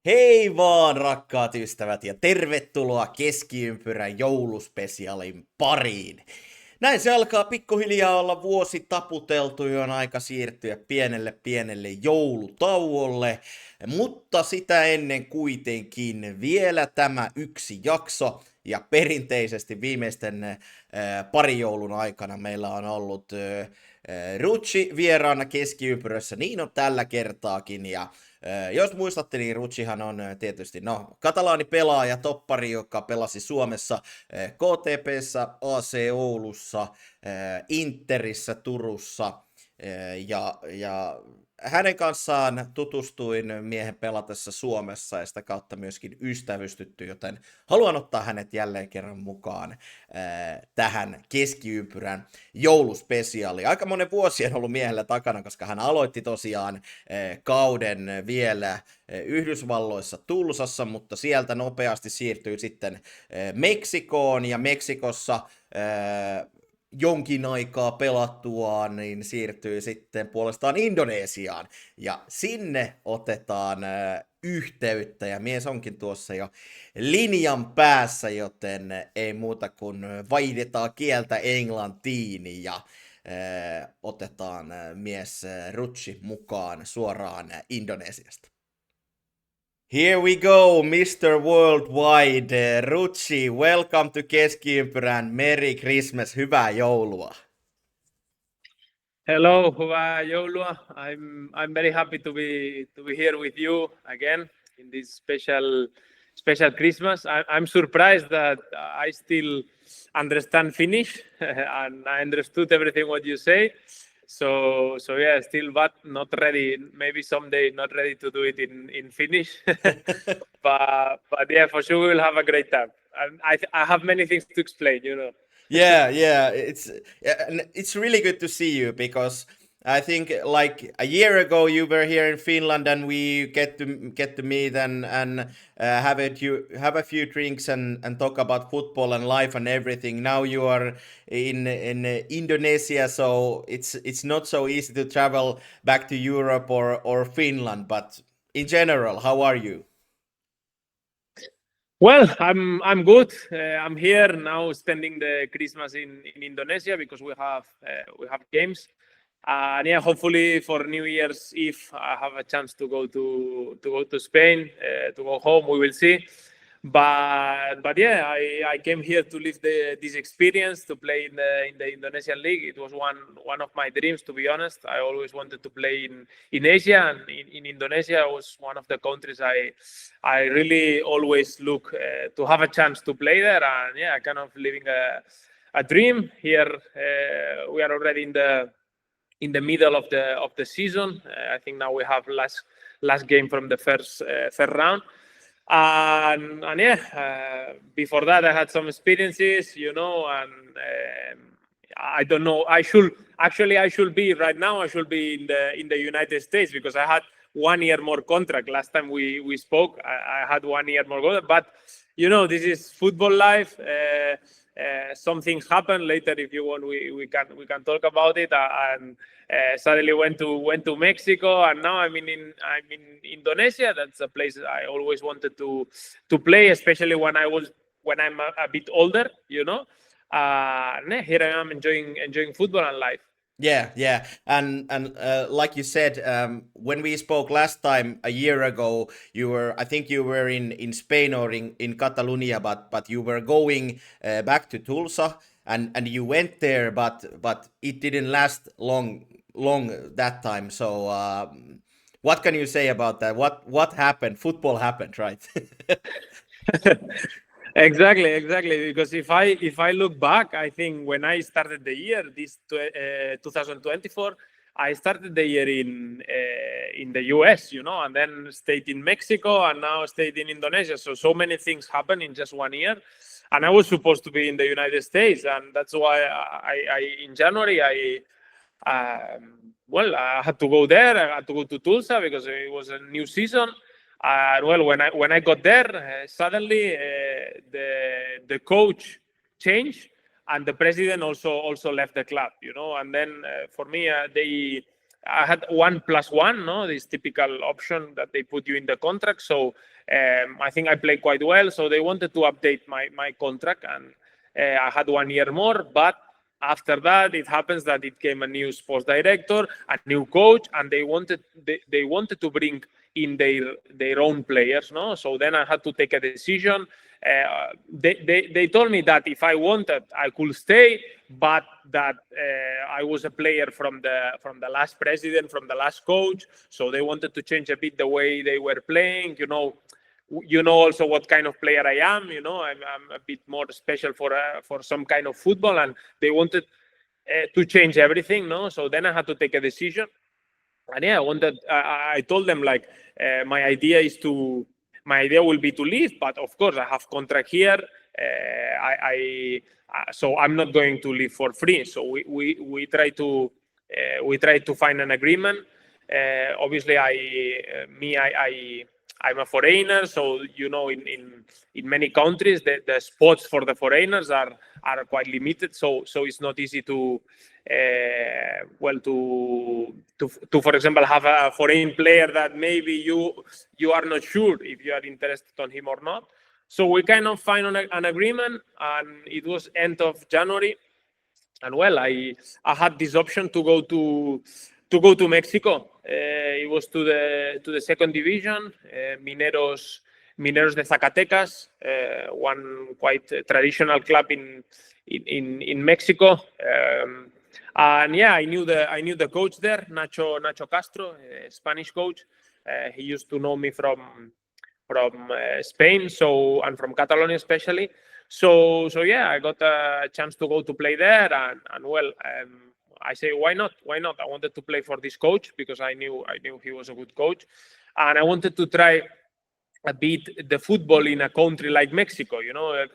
Hei vaan rakkaat ystävät ja tervetuloa Keskiympyrän jouluspesiaalin pariin. Näin se alkaa pikkuhiljaa olla vuosi taputeltu ja on aika siirtyä pienelle joulutauolle. Mutta sitä ennen kuitenkin vielä tämä yksi jakso. Ja perinteisesti viimeisten pari joulun aikana meillä on ollut Ruxi vieraana Keskiympyrässä, niin on tällä kertaakin. Ja jos muistatte, niin Ruxihan on tietysti katalaanipelaaja, toppari, joka pelasi Suomessa KTP:ssä, AC Oulussa, Interissä, Turussa ja hänen kanssaan tutustuin miehen pelatessa Suomessa ja sitä kautta myöskin ystävystytty, joten haluan ottaa hänet jälleen kerran mukaan tähän Keskiympyrän jouluspesiaaliin. Aika monen vuosi on ollut miehellä takana, koska hän aloitti tosiaan kauden vielä Yhdysvalloissa Tulsassa, mutta sieltä nopeasti siirtyi sitten Meksikoon ja Meksikossa jonkin aikaa pelattuaan, niin siirtyy sitten puolestaan Indonesiaan. Ja sinne otetaan yhteyttä, ja mies onkin tuossa jo linjan päässä, joten ei muuta kuin vaihdetaan kieltä englantiin, ja otetaan mies Ruxi mukaan suoraan Indonesiasta. Here we go, Mr. Worldwide. Ruxi, welcome to Keskiympyrän. Merry Christmas, hyvää joulua. Hello, hyvää joulua. I'm very happy to be here with you again in this special Christmas. I'm surprised that I still understand Finnish and I understood everything what you say. So yeah, still but not ready. Maybe someday not ready to do it in Finnish. but yeah, for sure we will have a great time. And I have many things to explain, you know. Yeah, it's really good to see you, because I think like a year ago you were here in Finland and we get to meet and have a few drinks and talk about football and life and everything. Now you are in Indonesia, so it's not so easy to travel back to Europe or Finland. But in general, how are you? Well, I'm good. I'm here now, spending the Christmas in Indonesia because we have games. And yeah, hopefully for New Year's Eve I have a chance to go to Spain, to go home. We will see. But yeah, I came here to live this experience, to play in the Indonesian league. It was one of my dreams, to be honest. I always wanted to play in Asia, and in Indonesia was one of the countries I really always look to have a chance to play there. And yeah, kind of living a dream here. We are already in the middle of the season. I think now we have last game from the first round. And yeah, before that I had some experiences, you know, and I don't know. I should be right now. I should be in the United States because I had 1 year more contract. Last time we spoke, I had 1 year more contract. But you know, this is football life. Some things happen later. If you want, we can talk about it. And suddenly went to Mexico, and now I'm in Indonesia. That's a place I always wanted to play, especially when I'm a bit older, you know. Here I am enjoying football and life. Yeah, and like you said, when we spoke last time a year ago, I think you were in Spain or in Catalonia, but you were going back to Tulsa, and you went there, but it didn't last long that time. So what can you say about that? What happened? Football happened, right? Exactly. Because if I look back, I think when I started the year, 2024, I started the year in the US, you know, and then stayed in Mexico, and now stayed in Indonesia. So many things happened in just 1 year, and I was supposed to be in the United States, and that's why I in January I had to go there. I had to go to Tulsa because it was a new season. Well, when I got there, suddenly the coach changed, and the president also left the club, you know. And then for me, had 1+1, no, this typical option that they put you in the contract. So I think I played quite well. So they wanted to update my contract, and I had 1 year more. But after that, it happens that it came a new sports director, a new coach, and they wanted to bring in their own players, no. So then I had to take a decision. They told me that if I wanted, I could stay, but that I was a player from the last president, from the last coach. So they wanted to change a bit the way they were playing. You know also what kind of player I am. I'm a bit more special for some kind of football, and they wanted to change everything, no. So then I had to take a decision, and yeah, I told them like my idea will be to leave, but of course I have contract here. So I'm not going to leave for free. So we try to find an agreement. Obviously, I'm a foreigner, so in many countries the spots for the foreigners are quite limited. So it's not easy to for example have a foreign player that maybe you are not sure if you are interested on him or not. So we kind of find an agreement, and it was end of January. And well, I had this option to go to Mexico. It was to the second division, Mineros de Zacatecas, one quite traditional club in Mexico. And yeah, I knew the coach there, Nacho Castro, a Spanish coach. He used to know me from Spain, and from Catalonia especially. So yeah, I got a chance to go to play there, and well, I say why not? Why not? I wanted to play for this coach because I knew he was a good coach, and I wanted to try a bit the football in a country like Mexico. I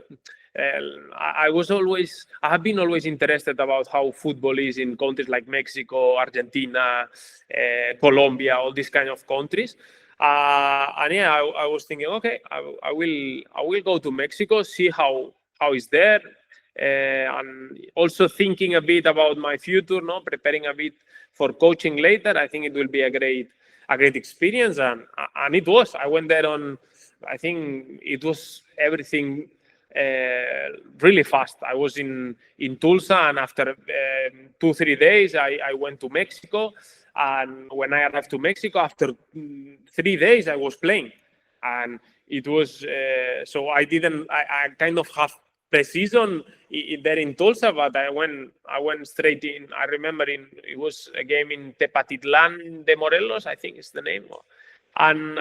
have been always interested about how football is in countries like Mexico, Argentina, Colombia, all these kind of countries. And yeah, I was thinking, okay, I will go to Mexico, see how it's there, and also thinking a bit about my future, preparing a bit for coaching later. I think it will be a great experience, and it was. I went there I think it was everything really fast. I was in Tulsa, and after 2-3 days, I went to Mexico. And when I arrived to Mexico, after 3 days, I was playing, and it was so I kind of have pre-season there in Tulsa, but I went straight in. I remember it was a game in Tepatitlan de Morelos, I think is the name. And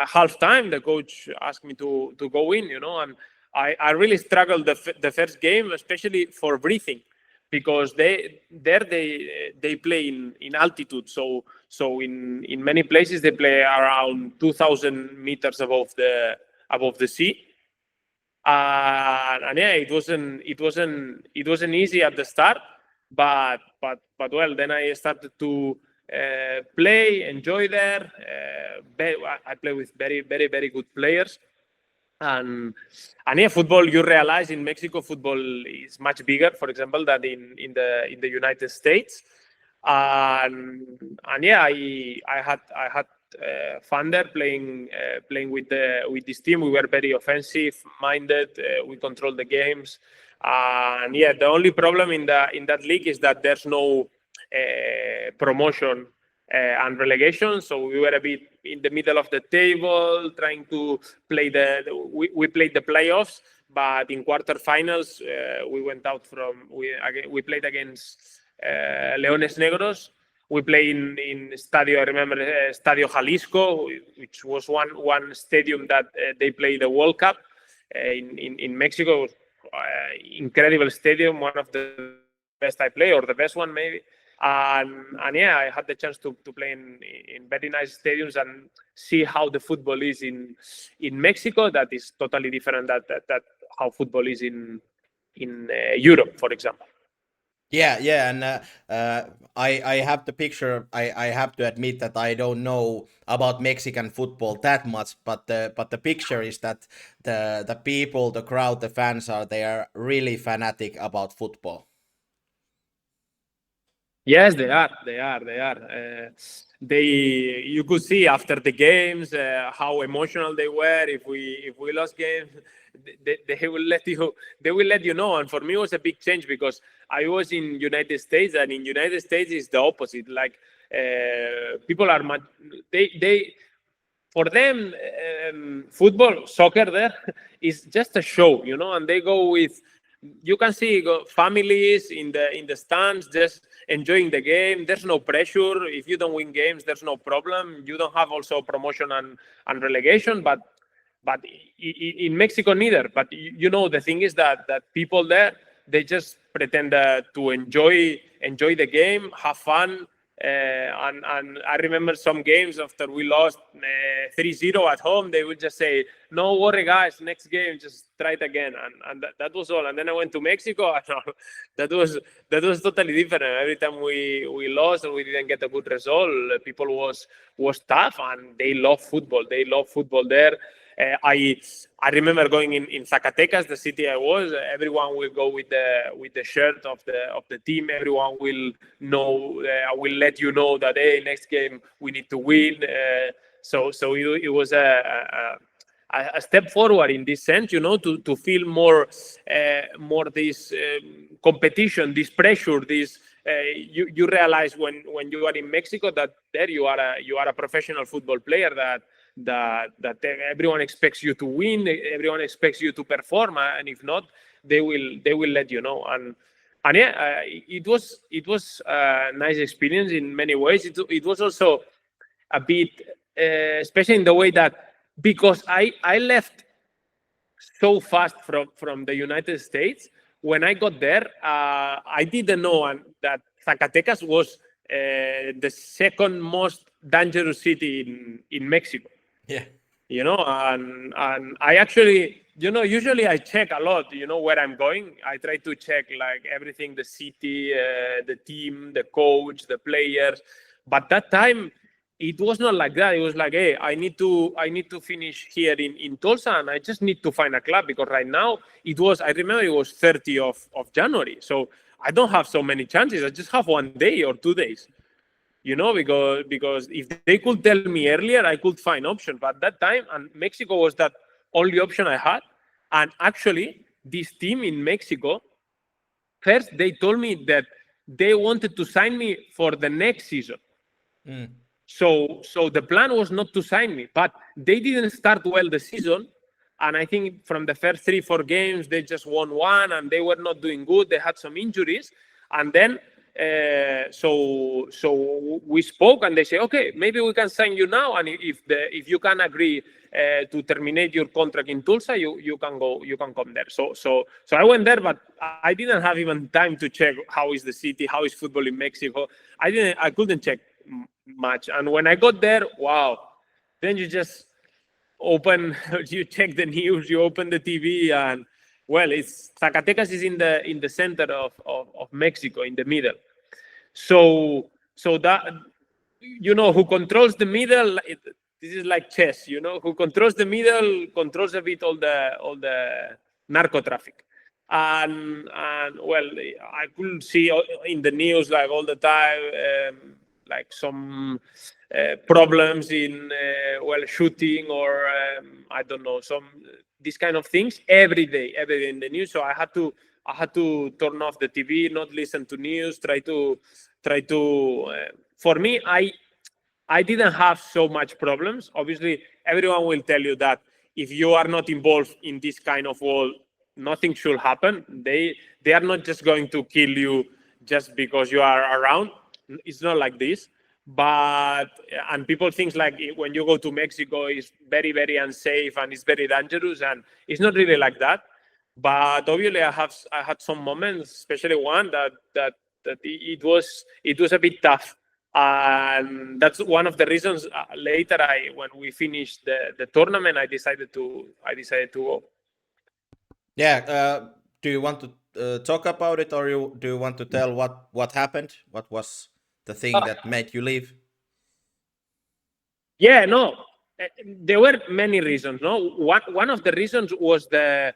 half time the coach asked me to go in, and I really struggled the first game, especially for breathing, because they play in altitude. So in many places they play around 2,000 meters above the sea. And yeah, it wasn't easy at the start, but well, then I started to play, enjoy there. I play with very, very, very good players. And yeah, football, you realize in Mexico, football is much bigger, for example, than in the United States. And yeah, I had fun there playing with this team. We were very offensive minded. We controlled the games. And yeah, the only problem in that league is that there's no promotion and relegation. So we were a bit in the middle of the table, trying to play we played the playoffs, but in quarterfinals we went out we played against Leones Negros. We played in Stadio, I remember, Stadio Jalisco, which was one stadium that they played the World Cup in Mexico. Incredible stadium, one of the best I play, or the best one maybe. And yeah, I had the chance to play in very nice stadiums and see how the football is in Mexico. That is totally different that how football is in Europe, for example. Yeah, and I have the picture. I have to admit that I don't know about Mexican football that much, but the picture is that the people, the crowd, the fans they are really fanatic about football. Yes, they are. You could see after the games how emotional they were. If we lost games, they will let you know. And for me, it was a big change because I was in United States, and in United States is the opposite. Like people are much they for them, football, soccer there is just a show, and they go with. You can see families in the stands just enjoying the game. There's no pressure. If you don't win games, there's no problem. You don't have also promotion and relegation, but in Mexico neither. But the thing is that people there, they just pretend to enjoy the game, have fun. And I remember some games after we lost 3-0 at home, they would just say, "No worry, guys, next game, just try it again." And that was all. And then I went to Mexico, and that was totally different. Every time we lost or we didn't get a good result, people was tough, and they love football. They love football there. I remember going in Zacatecas, the city I was. Everyone will go with the shirt of the team. Everyone will know. I will let you know that next game we need to win. So it was a step forward in this sense, to feel more this competition, this pressure, this. You realize when you are in Mexico that there you are a professional football player that everyone expects you to win, everyone expects you to perform, and if not, they will let you know. And yeah, it was a nice experience in many ways. It was also a bit, especially in the way that because I left so fast from the United States. When I got there, I didn't know that Zacatecas was the second most dangerous city in Mexico. Yeah. And I actually, usually I check a lot, where I'm going. I try to check like everything, the city, the team, the coach, the players. But that time, it was not like that. It was like, hey, I need to finish here in Tulsa, and I just need to find a club, because right now I remember it was 30th of January. So I don't have so many chances. I just have 1 day or 2 days. Because if they could tell me earlier, I could find options. But that time, and Mexico was that only option I had. And actually, this team in Mexico, first they told me that they wanted to sign me for the next season. So the plan was not to sign me, but they didn't start well the season. And I think from the first 3-4 games, they just won one, and they were not doing good. They had some injuries. And then so we spoke, and they say, okay, maybe we can sign you now, and if you can agree to terminate your contract in Tulsa, you can come there. So I went there, but I didn't have even time to check how is the city, how is football in Mexico. I couldn't check much. And when I got there, wow, then you just you check the news, you open the TV, and well, it's Zacatecas is in the center of Mexico, in the middle. So that, who controls the middle, this is like chess, who controls the middle controls a bit all the narco traffic. And well, I could see in the news like all the time, like some problems in shooting, or I don't know, these kind of things every day in the news. So I had to turn off the TV, not listen to news, try to for me, I didn't have so much problems. Obviously, everyone will tell you that if you are not involved in this kind of world, nothing should happen. They are not just going to kill you just because you are around. It's not like this. And people think like when you go to Mexico, it's very, very unsafe and it's very dangerous, and it's not really like that. But obviously, I had some moments, especially one that it was a bit tough, and that's one of the reasons. Later, when we finished the tournament, I decided to go. Yeah. Do you want to talk about it, or do you want to tell what happened? What was the thing that made you leave? Yeah, no, there were many reasons. No, one of the reasons was that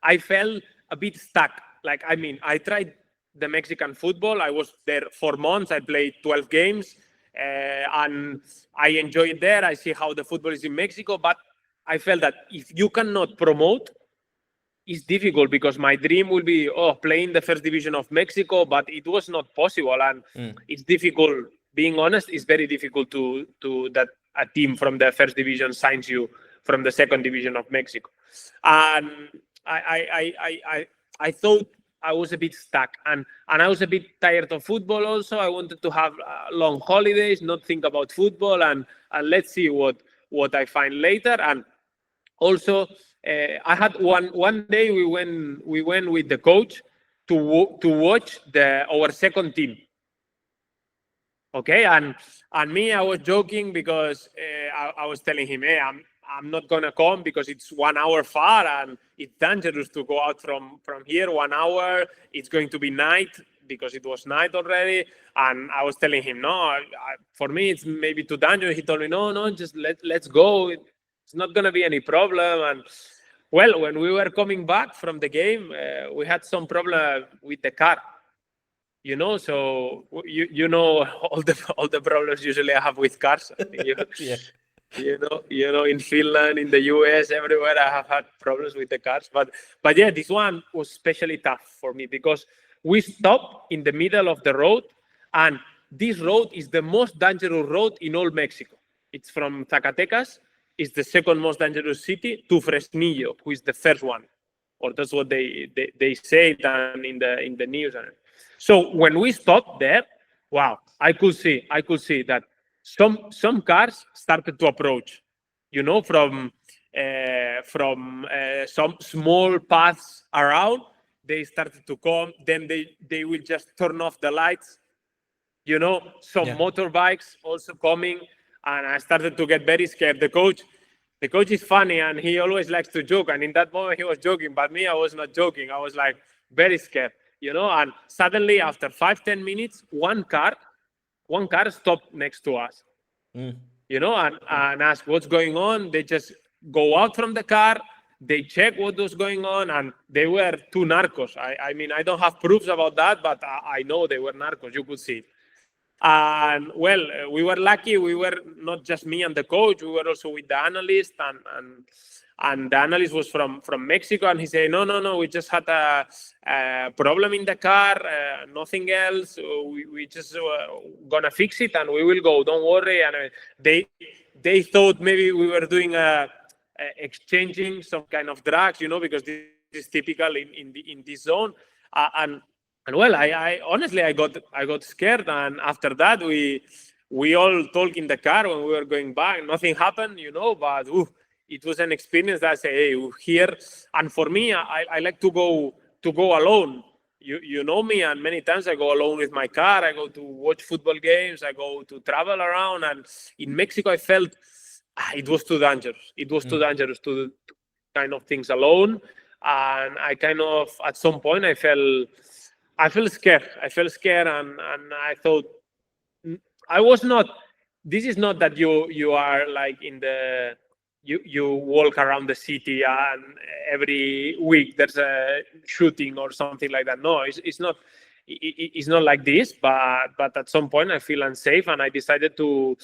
I felt a bit stuck. Like, I mean, I tried the Mexican football. I was there 4 months. I played 12 games, and I enjoyed there. I see how the football is in Mexico, but I felt that if you cannot promote, it's difficult, because my dream will be playing the first division of Mexico, but it was not possible, and it's difficult. Being honest, it's very difficult to that a team from the first division signs you from the second division of Mexico, and I thought I was a bit stuck, and I was a bit tired of football. Also, I wanted to have long holidays, not think about football, and let's see what I find later. And also, I had one day we went with the coach to watch our second team. Okay, and me, I was joking, because I was telling him, hey, I'm not gonna come because it's 1 hour far and it's dangerous to go out from here 1 hour. It's going to be night, because it was night already. And I was telling him, no, for me it's maybe too dangerous. He told me, no, just let's go. It's not gonna be any problem. And well, when we were coming back from the game, we had some problem with the car. So you know all the problems usually I have with cars. Yeah. In Finland, in the US, everywhere I have had problems with the cars. But yeah, this one was especially tough for me, because we stopped in the middle of the road, and this road is the most dangerous road in all Mexico. It's from Zacatecas. It's the second most dangerous city to Fresnillo, who is the first one, or that's what they say down in the news. So when we stopped there, wow, I could see that some cars started to approach, from some small paths around. They started to come. Then they will just turn off the lights. Some motorbikes also coming, and I started to get very scared. The coach is funny, and he always likes to joke. And in that moment, he was joking, but me, I was not joking. I was like very scared. And suddenly after 5-10 minutes, one car stopped next to us, and asked what's going on. They just go out from the car, they check what was going on, and they were 2 narcos. I mean, I don't have proofs about that, but I know they were narcos. You could see it. And well, we were lucky. We were not just me and the coach. We were also with the analyst, and the analyst was from Mexico, and he said, no, we just had a problem in the car, nothing else. We just gonna fix it, and we will go. Don't worry. And they thought maybe we were doing exchanging some kind of drugs, because this is typical in this zone. And well, I honestly I got scared, and after that we all talked in the car when we were going back. Nothing happened, but it was an experience that I say, hey, here. And for me, I like to go alone. You know me, and many times I go alone with my car. I go to watch football games. I go to travel around. And in Mexico, I felt it was too dangerous. It was too dangerous to do kind of things alone. And I kind of, at some point, I felt scared. I felt scared, and I thought, I was not. This is not that you are like in the. You walk around the city and every week there's a shooting or something like that. No, it's not. It's not like this. But at some point I feel unsafe, and I decided to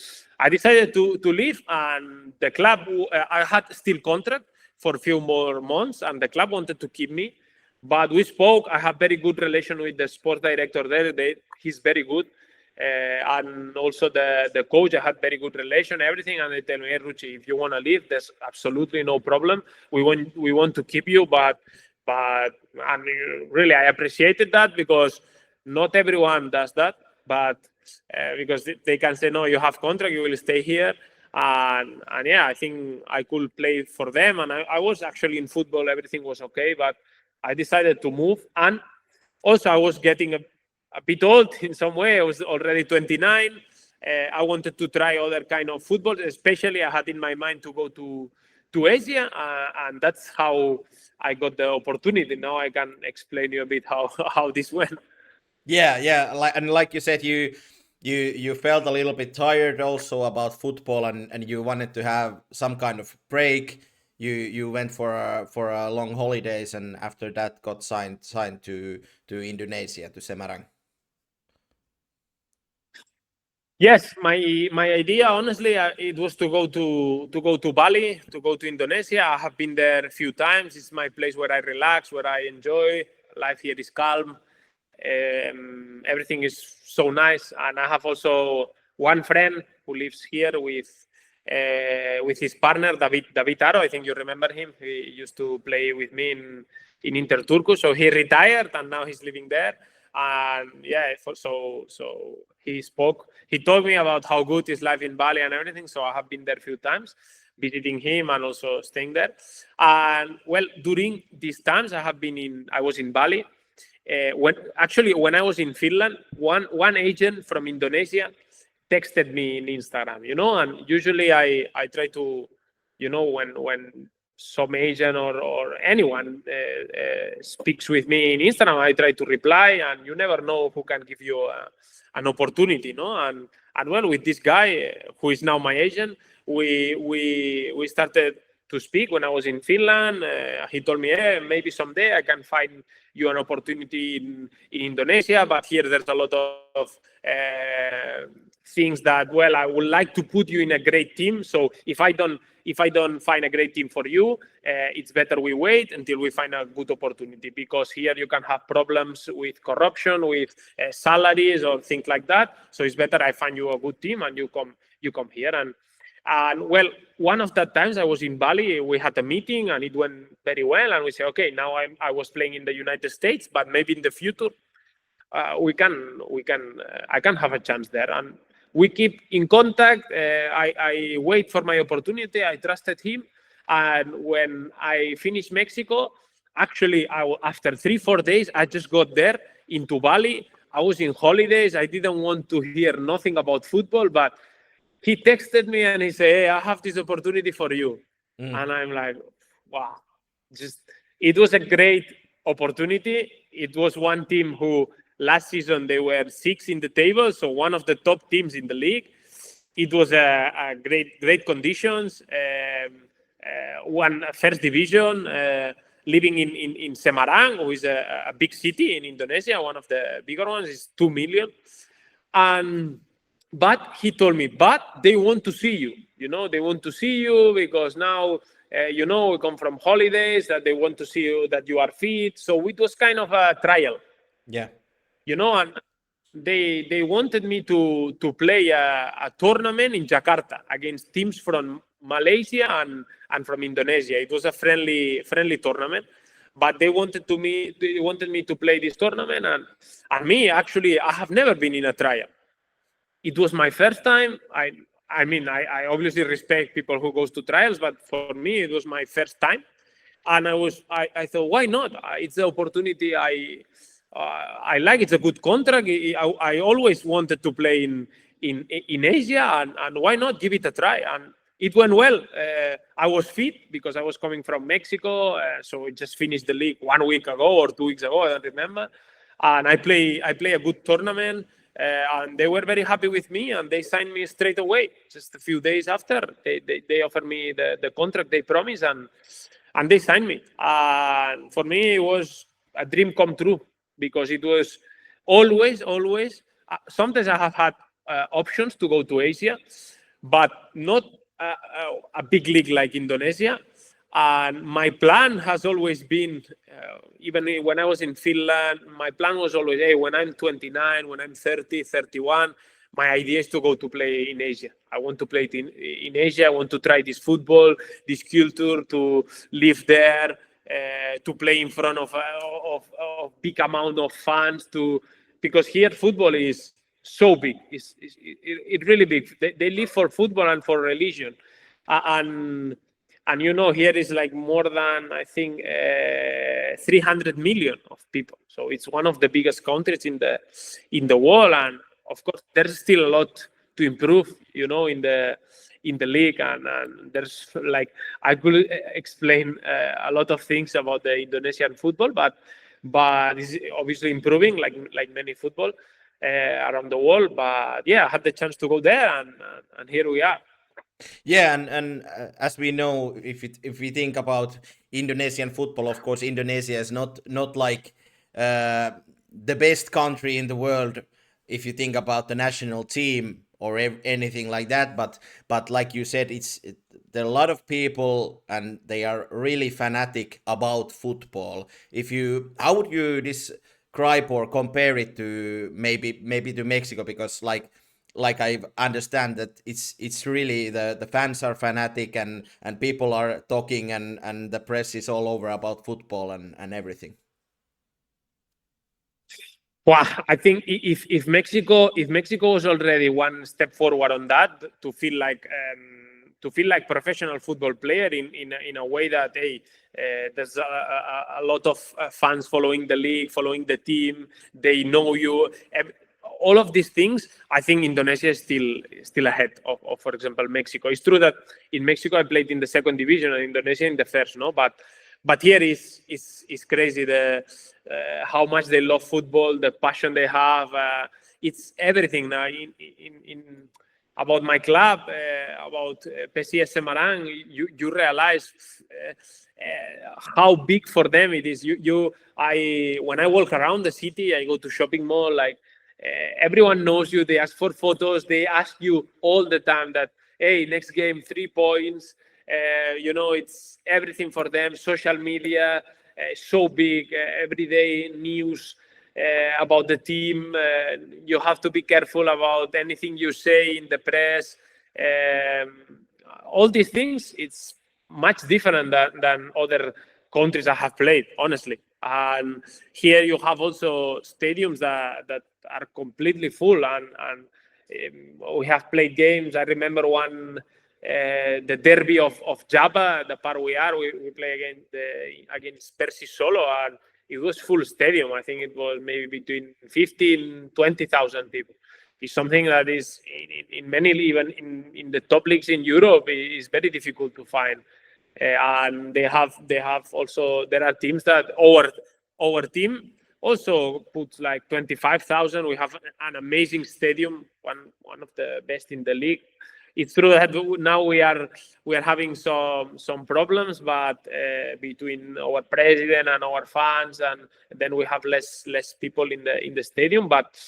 leave. And the club, I had still contract for a few more months, and the club wanted to keep me. But we spoke. I have very good relation with the sports director there. He's very good. And also the coach, I had very good relation, everything, and they tell me, hey, Ruxi, if you want to leave, there's absolutely no problem. We want to keep you, but and really I appreciated that, because not everyone does that, but because they can say, no, you have contract, you will stay here, and yeah, I think I could play for them, and I was actually in football, everything was okay, but I decided to move. And also I was getting a bit old in some way. I was already 29. I wanted to try other kind of football, especially I had in my mind to go to Asia, and that's how I got the opportunity. Now I can explain you a bit how this went. Yeah. Like you said, you felt a little bit tired also about football, and you wanted to have some kind of break. you went for a long holidays, and after that got signed to Indonesia, to Semarang. Yes, my idea, honestly, it was to go to Bali, to go to Indonesia. I have been there a few times. It's my place where I relax, where I enjoy. Life here is calm. Everything is so nice, and I have also one friend who lives here with his partner David Aro. I think you remember him. He used to play with me in Inter Turku. So he retired, and now he's living there. And yeah, so he told me about how good is life in Bali and everything. So I have been there a few times, visiting him and also staying there. And well, during these times I was in Bali. When I was in Finland, one agent from Indonesia texted me in Instagram, and usually I try to, when some agent or anyone speaks with me in Instagram, I try to reply, and you never know who can give you an opportunity, and well, with this guy who is now my agent, we started to speak when I was in Finland. He told me, hey, maybe someday I can find you an opportunity in Indonesia, but here there's a lot of things that, well, I would like to put you in a great team. So if I don't find a great team for you, it's better we wait until we find a good opportunity, because here you can have problems with corruption, with salaries or things like that. So it's better I find you a good team and you come here. And well, one of the times I was in Bali, we had a meeting and it went very well. And we said, okay, now I was playing in the United States, but maybe in the future I can have a chance there. And we keep in contact. I wait for my opportunity. I trusted him. And when I finished Mexico, actually, after 3-4 days, I just got there into Bali. I was in holidays. I didn't want to hear nothing about football, but he texted me and he said, hey, I have this opportunity for you. And I'm like, wow. It was a great opportunity. It was one team who last season they were 6th in the table, so one of the top teams in the league. It was a great conditions. One first division, living in Semarang, who is a big city in Indonesia. One of the bigger ones is 2 million. But he told me, but they want to see you. They want to see you because now, we come from holidays, that they want to see you, that you are fit. So it was kind of a trial. Yeah. And they wanted me to play a tournament in Jakarta against teams from Malaysia and from Indonesia. It was a friendly tournament. But they wanted me to play this tournament. And me, actually, I have never been in a trial. It was my first time. I mean, I obviously respect people who goes to trials, but for me, it was my first time. And I thought, why not? It's the opportunity I like. It's a good contract. I always wanted to play in Asia, and why not give it a try? And it went well. I was fit because I was coming from Mexico, so I just finished the league 1 week ago or 2 weeks ago, I don't remember. And I play a good tournament. And they were very happy with me, and they signed me straight away. Just a few days after, they offered me the contract they promised, and they signed me. And for me, it was a dream come true, because it was always. Sometimes I have had options to go to Asia, but not a big league like Indonesia. And my plan has always been, even when I was in Finland, my plan was always, hey, when I'm 29, when I'm 30, 31, my idea is to go to play in Asia. I want to play it in Asia. I want to try this football, this culture, to live there, to play in front of big amount of fans. Because here football is so big. It's really big. They live for football and for religion. And here is like more than, I think, 300 million of people. So it's one of the biggest countries in the world. And of course, there's still a lot to improve, in the league. And there's I could explain a lot of things about the Indonesian football, but it's obviously improving, like many football around the world. But yeah, I had the chance to go there, and here we are. Yeah, and as we know, if we think about Indonesian football, of course, Indonesia is not like the best country in the world if you think about the national team or anything like that. But like you said, there are a lot of people and they are really fanatic about football. How would you describe or compare it to maybe to Mexico? Because like I understand that it's really the fans are fanatic and people are talking and the press is all over about football and everything. Well, I think if Mexico was already one step forward on that to feel like professional football player in a way that there's a lot of fans following the league, following the team, they know you. All of these things, I think Indonesia is still ahead of, for example, Mexico. It's true that in Mexico I played in the second division and Indonesia in the first, no, but here is crazy how much they love football, the passion they have. It's everything now. In about my club, about PCS Semarang, you realize how big for them it is. When I walk around the city, I go to shopping mall, like everyone knows you. They ask for photos. They ask you all the time that, hey, next game, 3 points. It's everything for them. Social media, so big, everyday news about the team. You have to be careful about anything you say in the press. All these things, it's much different than other countries I have played, honestly. And here you have also stadiums that are completely full, and we have played games. I remember one. The derby of Java, the part we play against Persis Solo, and it was full stadium. I think it was maybe between 15,000 20,000 people. It's something that is in many, even in the top leagues in Europe, is very difficult to find. And they have also, there are teams that our team also puts like 25,000. We have an amazing stadium, one of the best in the league. It's true that now we are having some problems, but between our president and our fans, and then we have less people in the stadium. But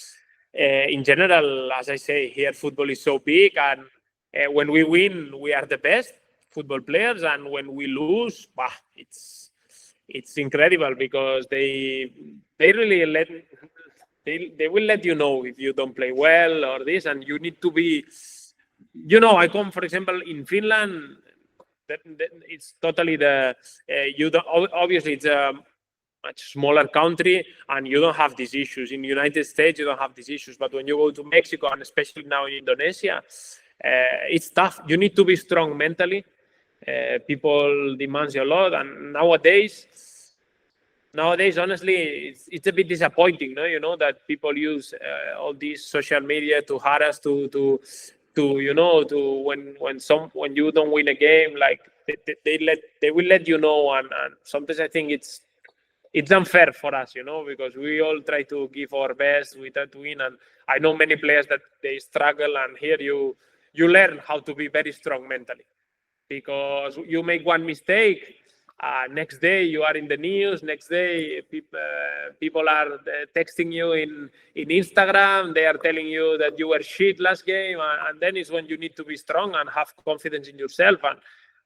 in general, as I say, here football is so big, and when we win, we are the best football players, and when we lose, it's incredible because they really they will let you know if you don't play well or this, and you need to be. I come, for example, in Finland. It's totally you don't, obviously it's a much smaller country and you don't have these issues. In the United States, you don't have these issues. But when you go to Mexico, and especially now in Indonesia, it's tough. You need to be strong mentally. People demand you a lot, and nowadays, honestly, it's a bit disappointing, no? That people use all these social media to harass, to when you don't win a game, like they will let you know, and sometimes I think it's unfair for us, because we all try to give our best, we try to win, and I know many players that they struggle, and here you learn how to be very strong mentally, because you make one mistake. Next day you are in the news. Next day people are texting you in Instagram. They are telling you that you were shit last game, and then is when you need to be strong and have confidence in yourself.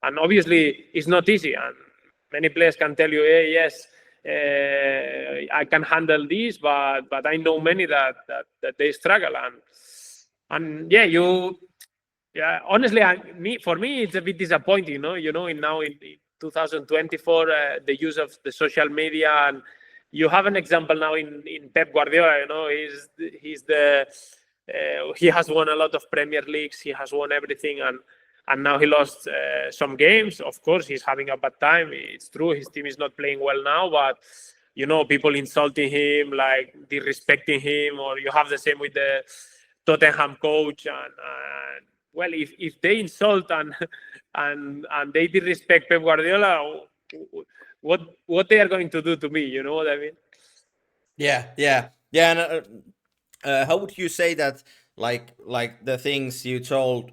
And obviously it's not easy. And many players can tell you, hey, yes, I can handle this, but I know many that they struggle. And yeah, honestly, for me, it's a bit disappointing, now in 2024, the use of the social media, and you have an example now in Pep Guardiola. He has won a lot of Premier Leagues, he has won everything, and now he lost some games. Of course, he's having a bad time. It's true, his team is not playing well now, but people insulting him, like disrespecting him, or you have the same with the Tottenham coach, and well, if they insult and they disrespect Pep Guardiola, what they are going to do to me? You know what I mean? Yeah. And how would you say that, like the things you told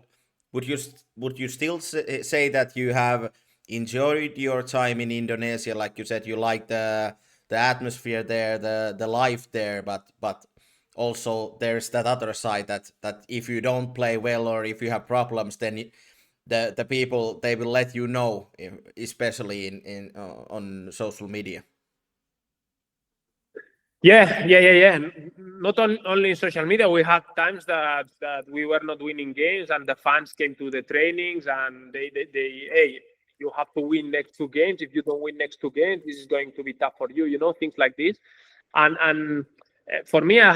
would you still say that you have enjoyed your time in Indonesia? Like you said, you like the atmosphere there, the life there, but also there's that other side that if you don't play well or if you have problems, then the people, they will let you know, especially in on social media. Yeah. Not only in social media, we had times that we were not winning games, and the fans came to the trainings, and they hey, you have to win next 2 games. If you don't win next 2 games, this is going to be tough for you. Things like this. And for me, I'm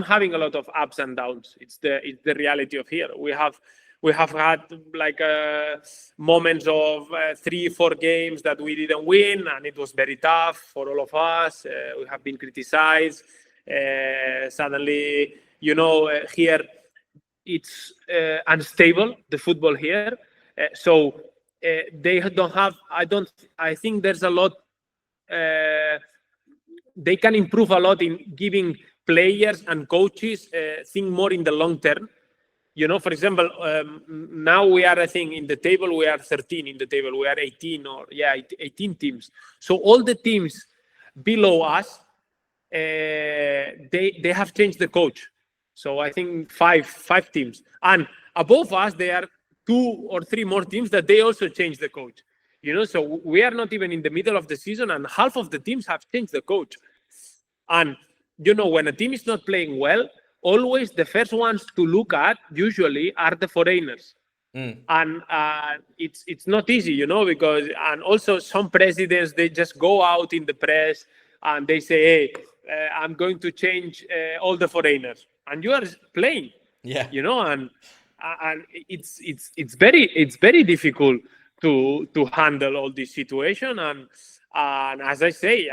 having a lot of ups and downs. It's the reality of here. We have had like moments of 3-4 games that we didn't win, and it was very tough for all of us. We have been criticized. Suddenly, here it's unstable, the football here. So they don't have. I think there's a lot. They can improve a lot in giving players and coaches think more in the long term. For example, now we are, I think, in the table, we are 13 in the table. We are 18 teams. So all the teams below us, they have changed the coach. So I think five teams. And above us, there are 2 or 3 more teams that they also changed the coach. So we are not even in the middle of the season, and half of the teams have changed the coach. And, when a team is not playing well, always the first ones to look at usually are the foreigners. And it's not easy, because, and also some presidents, they just go out in the press and they say, hey, I'm going to change all the foreigners, and you are playing. And it's very difficult to handle all this situation. And as I say,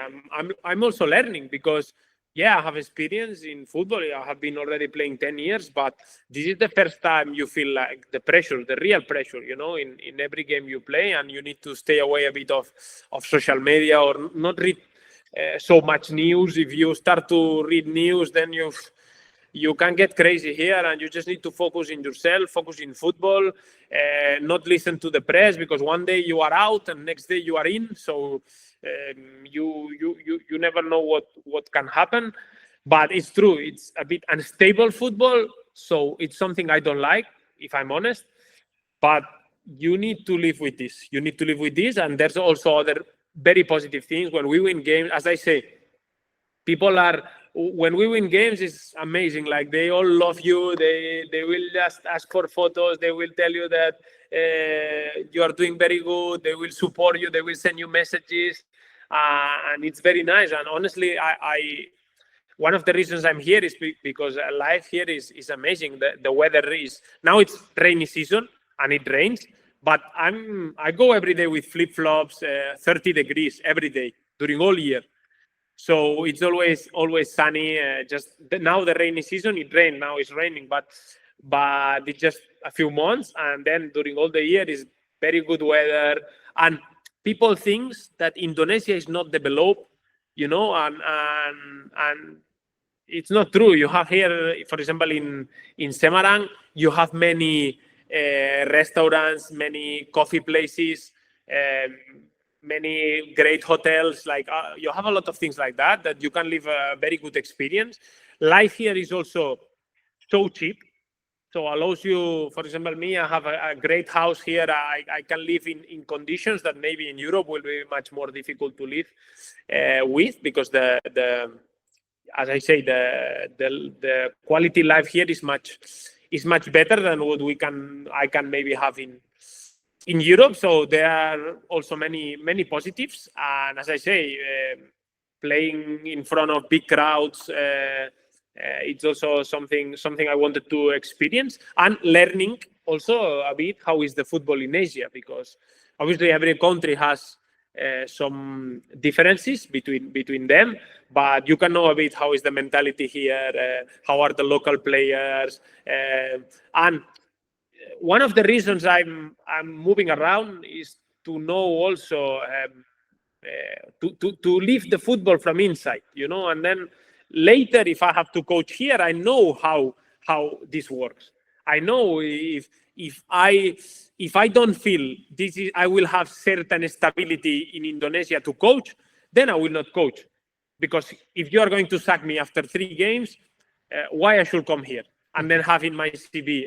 I'm also learning, because I have experience in football. I have been already playing 10 years, but this is the first time you feel like the pressure, the real pressure, in every game you play, and you need to stay away a bit of social media, or not read so much news. If you start to read news, then you can get crazy here, and you just need to focus in yourself, focus in football, not listen to the press, because one day you are out and next day you are in. So you never know what can happen. But it's true, it's a bit unstable football, so it's something I don't like, if I'm honest. But you need to live with this. And there's also other very positive things. When we win games, as I say, when we win games, it's amazing. Like, they all love you. They will just ask for photos. They will tell you that you are doing very good. They will support you. They will send you messages, and it's very nice. And honestly, I one of the reasons I'm here is because life here is amazing. The weather is, now it's rainy season and it rains, but I go every day with flip-flops, 30 degrees every day during all year. So it's always sunny. Just now the rainy season, it rained. Now it's raining, but it's just a few months, and then during all the year is very good weather. And people think that Indonesia is not developed, and it's not true. You have here, for example, in Semarang, you have many restaurants, many coffee places, many great hotels. Like you have a lot of things like that you can live a very good experience. Life here is also so cheap, so allows you, for example, me, I have a great house here. I can live in conditions that maybe in Europe will be much more difficult to live with, because the as I say, the quality life here is much better than what I can maybe have in Europe. So there are also many positives. And as I say, playing in front of big crowds, it's also something I wanted to experience, and learning also a bit how is the football in Asia, because obviously every country has some differences between them, but you can know a bit how is the mentality here, how are the local players, and one of the reasons I'm moving around is to know also to live the football from inside, and then later, if I have to coach here, I know how this works. I know if if I don't feel I will have certain stability in Indonesia to coach, then I will not coach. Because if you are going to sack me after 3 games, why I should come here and then have in my CV,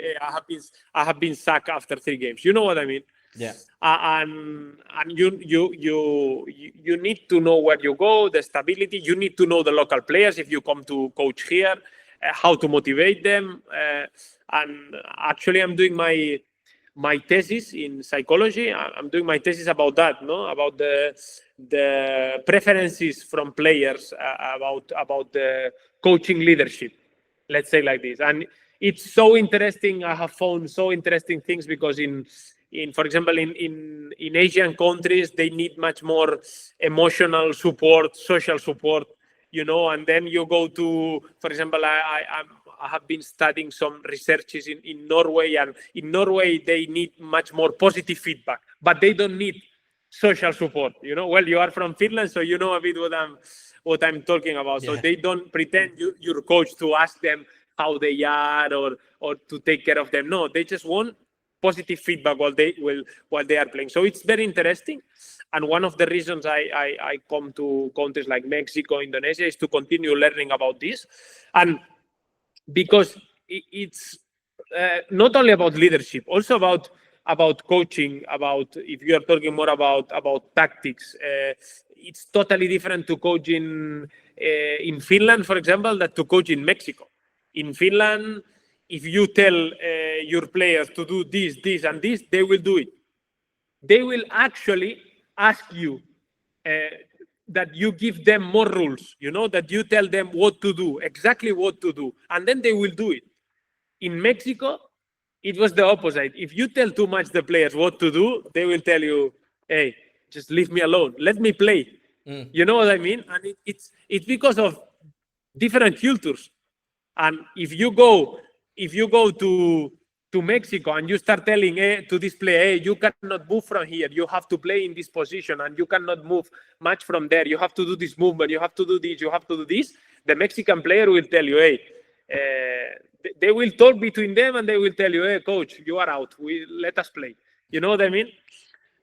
I have been sacked after 3 games. You know what I mean? Yeah. And you need to know where you go, the stability. You need to know the local players if you come to coach here, how to motivate them. And actually, I'm doing my thesis in psychology. I'm doing my thesis about that, no, about the preferences from players, about the coaching leadership. Let's say like this. And it's so interesting. I have found so interesting things because for example, in Asian countries, they need much more emotional support, social support, and then you go to, for example, I have been studying some researches in Norway, and in Norway, they need much more positive feedback, but they don't need social support. Well, you are from Finland, so you know a bit what I'm talking about. Yeah. So they don't pretend your coach to ask them how they are or to take care of them. No, they just want positive feedback while they are playing. So it's very interesting. And one of the reasons I come to countries like Mexico, Indonesia, is to continue learning about this. And because it's not only about leadership, also about coaching, about if you are talking more about tactics. It's totally different to coach in Finland, for example, than to coach in Mexico. In Finland, if you tell your players to do this, and this, they will do it. They will actually ask you that you give them more rules, that you tell them what to do, exactly what to do, and then they will do it. In Mexico, it was the opposite. If you tell too much the players what to do, they will tell you, hey, just leave me alone. Let me play. You know what I mean? And it's because of different cultures. And if you go to Mexico and you start telling to this player, hey, you cannot move from here. You have to play in this position and you cannot move much from there. You have to do this movement. You have to do this. You have to do this. The Mexican player will tell you, hey, they will talk between them and they will tell you, hey, coach, you are out. Let us play. You know what I mean?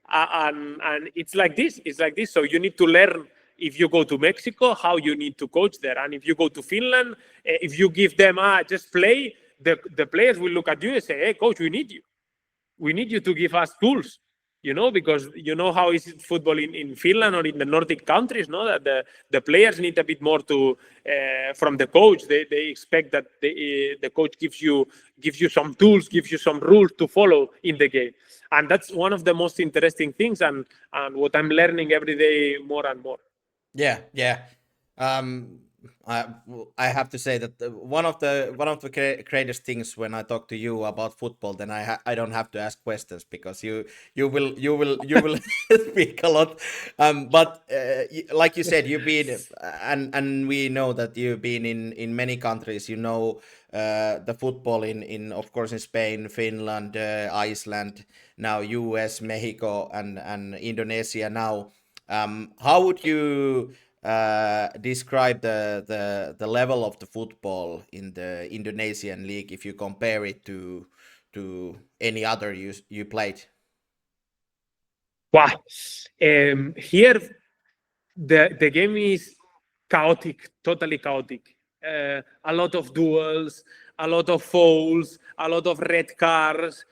And it's like this. It's like this. So you need to learn, if you go to Mexico, how you need to coach there. And if you go to Finland, if you give them, just play, the players will look at you and say, hey, coach, we need you. We need you to give us tools, because you know how is football in Finland or in the Nordic countries, no? That the players need a bit more from the coach. They expect that the coach gives you some tools, gives you some rules to follow in the game. And that's one of the most interesting things and what I'm learning every day more and more. Yeah. I have to say that one of the greatest things when I talk to you about football, then I don't have to ask questions because you will speak a lot. But like you said, you've been and we know that you've been in many countries. The football in of course in Spain, Finland, Iceland, now US, Mexico, and Indonesia now. How would you describe the level of the football in the Indonesian league if you compare it to any other you played? Wow. Here the game is chaotic, totally chaotic. A lot of duels, a lot of fouls, a lot of red cards,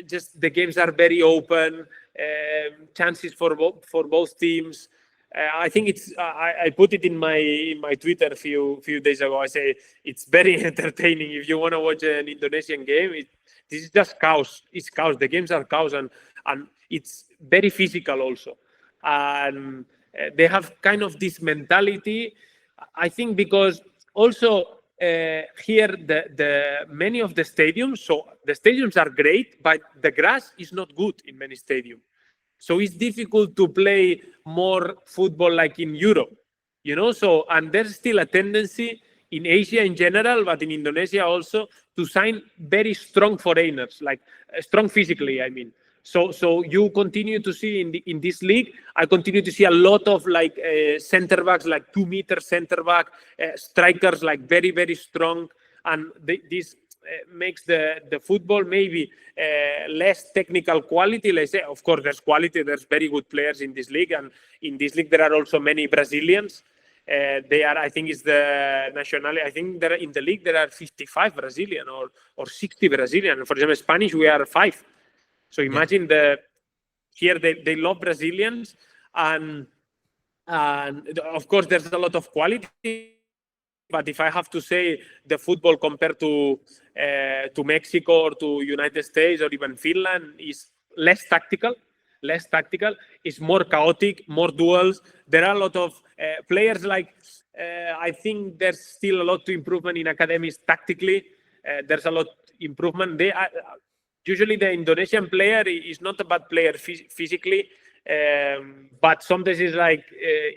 just the games are very open, chances for both teams. I think I put it in my Twitter a few days ago. I say it's very entertaining. If you want to watch an Indonesian game, this is just chaos. It's chaos. The games are chaos, and it's very physical also. And they have kind of this mentality. I think because also here the many of the stadiums. So the stadiums are great, but the grass is not good in many stadiums. So it's difficult to play more football like in Europe, So, and there's still a tendency in Asia in general, but in Indonesia also, to sign very strong foreigners, like strong physically, I mean. So you continue to see in this league, I continue to see a lot of like center backs, like 2 meter center back, strikers like very, very strong. And this makes the football maybe less technical quality. Let's say, of course, there's quality. There's very good players in this league, and in this league there are also many Brazilians. They are, I think, it's the nationality. I think there in the league there are 55 Brazilian or 60 Brazilian. For example, Spanish we are 5. So imagine here they love Brazilians, and of course there's a lot of quality. But if I have to say the football compared to Mexico or to United States or even Finland is less tactical. It's more chaotic, more duels. There are a lot of players like I think there's still a lot to improvement in academies tactically. There's a lot improvement. Usually the Indonesian player is not a bad player physically, but sometimes it's like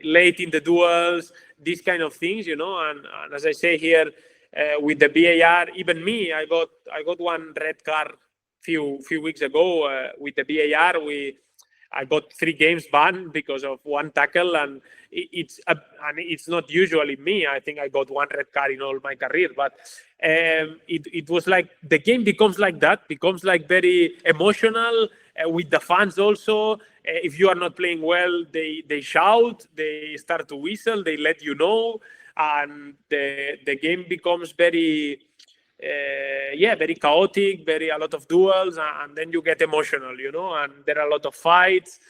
late in the duels, these kind of things, you know. And as I say here, with the VAR, even me, I got one red card few weeks ago with the VAR. I got 3 games banned because of one tackle, and it's not usually me. I think I got 1 red card in all my career, but it was like the game becomes like that, becomes like very emotional with the fans also. If you are not playing well, they shout, they start to whistle, they let you know, and the game becomes very very chaotic, a lot of duels, and then you get emotional, you know, and there are a lot of fights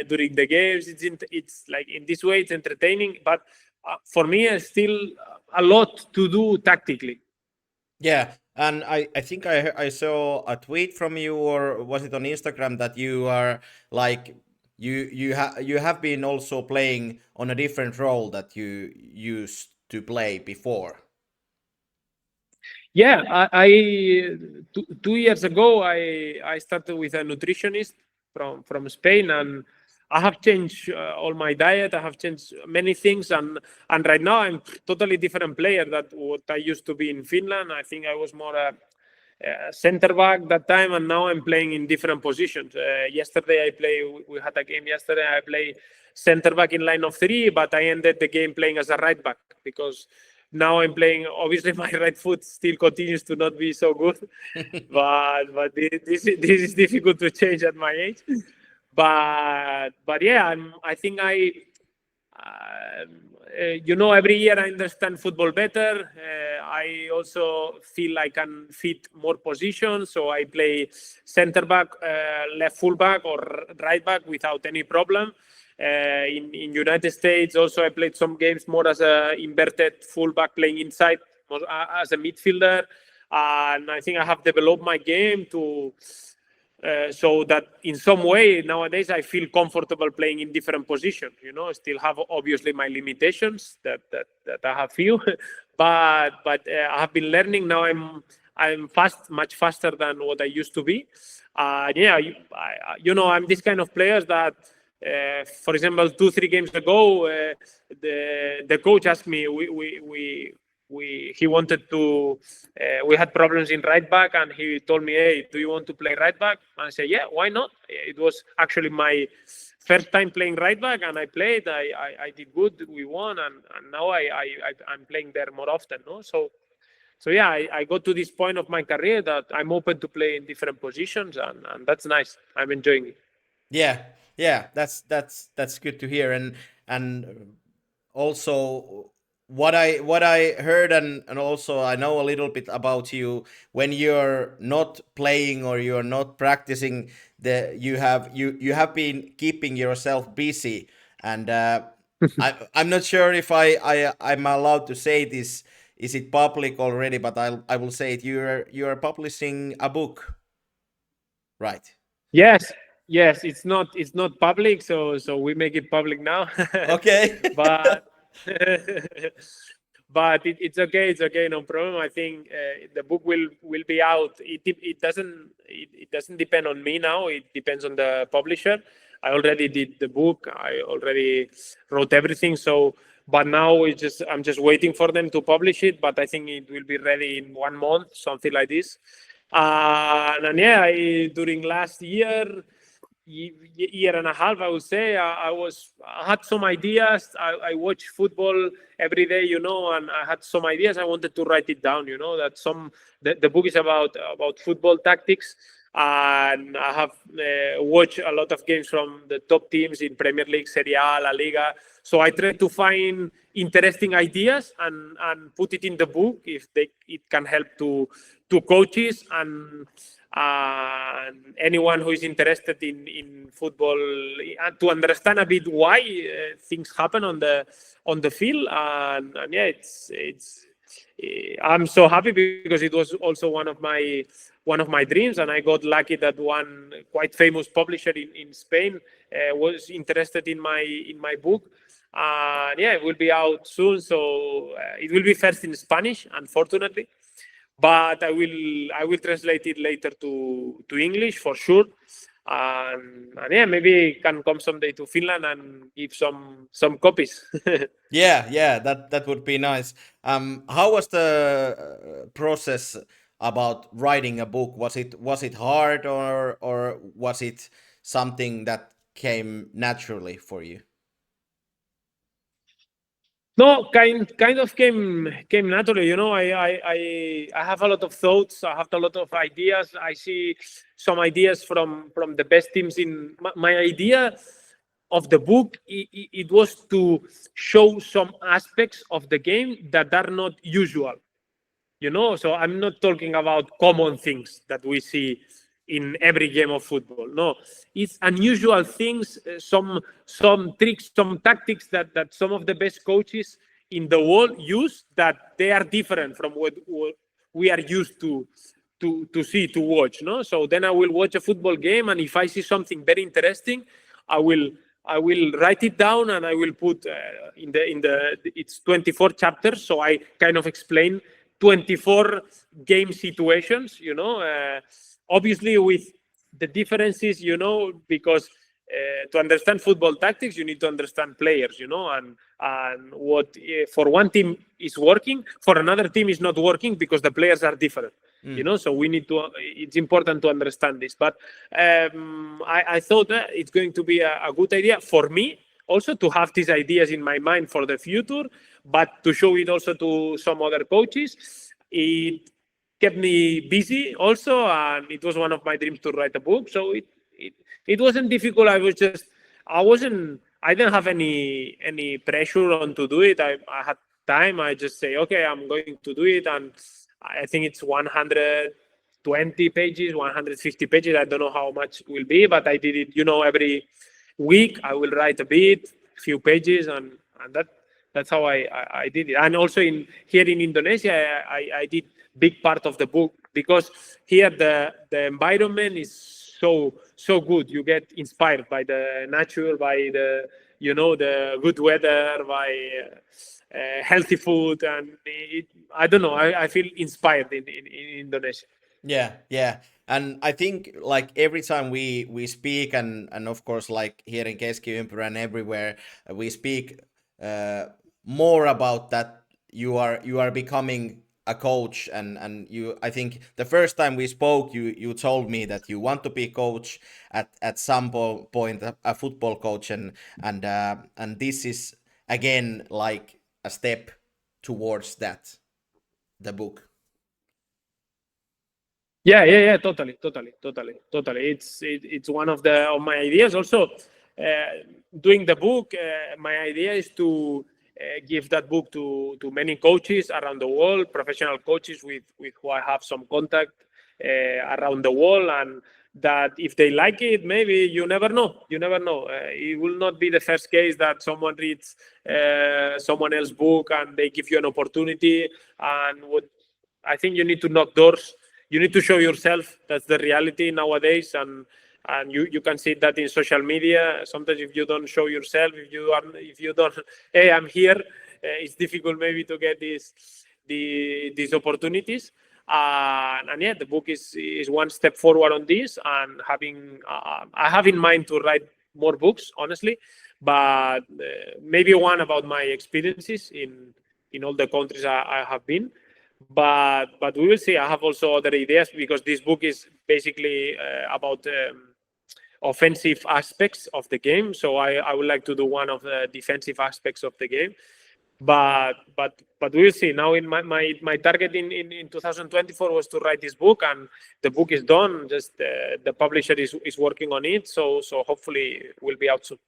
during the games. It's like in this way it's entertaining, but for me it's still a lot to do tactically. Yeah, and I think I saw a tweet from you, or was it on Instagram, that you are like you have been also playing on a different role that you used to play before. Yeah, I 2 years ago I started with a nutritionist from Spain, and I have changed all my diet. I have changed many things, and right now I'm totally different player than what I used to be in Finland. I think I was more a center back that time, and now I'm playing in different positions. Yesterday we had a game yesterday. I play center back in line of 3, but I ended the game playing as a right back because now I'm playing. Obviously, my right foot still continues to not be so good, but this is difficult to change at my age. But yeah, I think every year I understand football better. I also feel I can fit more positions, so I play center back, left full back, or right back without any problem. In United States, also I played some games more as a inverted fullback, playing inside as a midfielder, and I think I have developed my game to so that in some way nowadays I feel comfortable playing in different positions. You know, I still have obviously my limitations that I have few, but I have been learning. Now I'm much faster than what I used to be. I'm this kind of players that. For example, 2-3 games ago, the coach asked me. He wanted to. We had problems in right back, and he told me, "Hey, do you want to play right back?" And I said, "Yeah, why not?" It was actually my first time playing right back, and I played. I did good. We won, and now I'm playing there more often. No, so yeah, I got to this point of my career that I'm open to play in different positions, and that's nice. I'm enjoying it. Yeah, that's good to hear, and also what I heard, and also I know a little bit about you. When you're not playing or you're not practicing, you have been keeping yourself busy, and I'm not sure if I'm allowed to say this. Is it public already? But I will say it. You're publishing a book, right? Yes, it's not public, so we make it public now. Okay. but but it's okay, no problem. I think the book will be out. It doesn't depend on me now. It depends on the publisher. I already did the book. I already wrote everything. So, but now I'm just waiting for them to publish it. But I think it will be ready in 1 month, something like this. And yeah, during last year, year and a half, I would say. I had some ideas. I watch football every day, you know, and I had some ideas. I wanted to write it down, you know, that the book is about football tactics. And I have watched a lot of games from the top teams in Premier League, Serie A, La Liga. So I try to find interesting ideas and put it in the book if it can help to coaches and anyone who is interested in football and to understand a bit why things happen on the field. And yeah, it's I'm so happy because it was also one of my dreams, and I got lucky that one quite famous publisher in Spain was interested in my book. And yeah, it will be out soon, so it will be first in Spanish, unfortunately, but I will translate it later to English for sure. And yeah, maybe can come someday to Finland and give some copies. Yeah, that would be nice. How was the process about writing a book? Was it hard, or was it something that came naturally for you? No, kind of came naturally. You know, I have a lot of thoughts. I have a lot of ideas. I see some ideas from the best teams in my idea of the book. It was to show some aspects of the game that are not usual. You know, so I'm not talking about common things that we see in every game of football. No, it's unusual things, some tricks, some tactics that some of the best coaches in the world use, that they are different from what we are used to see, to watch. No, so then I will watch a football game, and if I see something very interesting, I will write it down, and I will put in the it's 24 chapters, so I kind of explain 24 game situations, you know, obviously with the differences, you know, because to understand football tactics, you need to understand players, you know, and what for one team is working, for another team is not working because the players are different. You know, so we need to. It's important to understand this. But I thought that it's going to be a good idea for me also to have these ideas in my mind for the future, but to show it also to some other coaches. It kept me busy also, and it was one of my dreams to write a book. So it wasn't difficult. I didn't have any pressure on to do it. I had time. I just say, okay, I'm going to do it, and I think it's 120 pages, 150 pages. I don't know how much it will be, but I did it, you know, every week I will write a bit, few pages, and that's how I did it. And also here in Indonesia, I did big part of the book because here the environment is so good. You get inspired by the nature, by the, you know, the good weather, by healthy food, and I don't know. I feel inspired in Indonesia. Yeah. And I think like every time we speak, and of course like here in Keskiympyrä and everywhere, we speak more about that you are becoming a coach, and you, I think the first time we spoke, you told me that you want to be coach at some point, a football coach, and this is again like a step towards that, the book. Yeah, totally. It's one of my ideas. Also, doing the book, my idea is to give that book to many coaches around the world, professional coaches with who I have some contact around the world, and that if they like it, maybe you never know. It will not be the first case that someone reads someone else's book and they give you an opportunity. And what I think, you need to knock doors. You need to show yourself. That's the reality nowadays, and you can see that in social media. Sometimes if you don't show yourself, if you don't, hey, I'm here, it's difficult maybe to get these opportunities. And yeah, the book is one step forward on this, and I have in mind to write more books, honestly, but maybe one about my experiences in all the countries I have been. But we will see. I have also other ideas, because this book is basically about offensive aspects of the game. So I would like to do one of the defensive aspects of the game. But we'll see. Now, in my target in 2024 was to write this book, and the book is done. Just the publisher is working on it. So hopefully it will be out soon.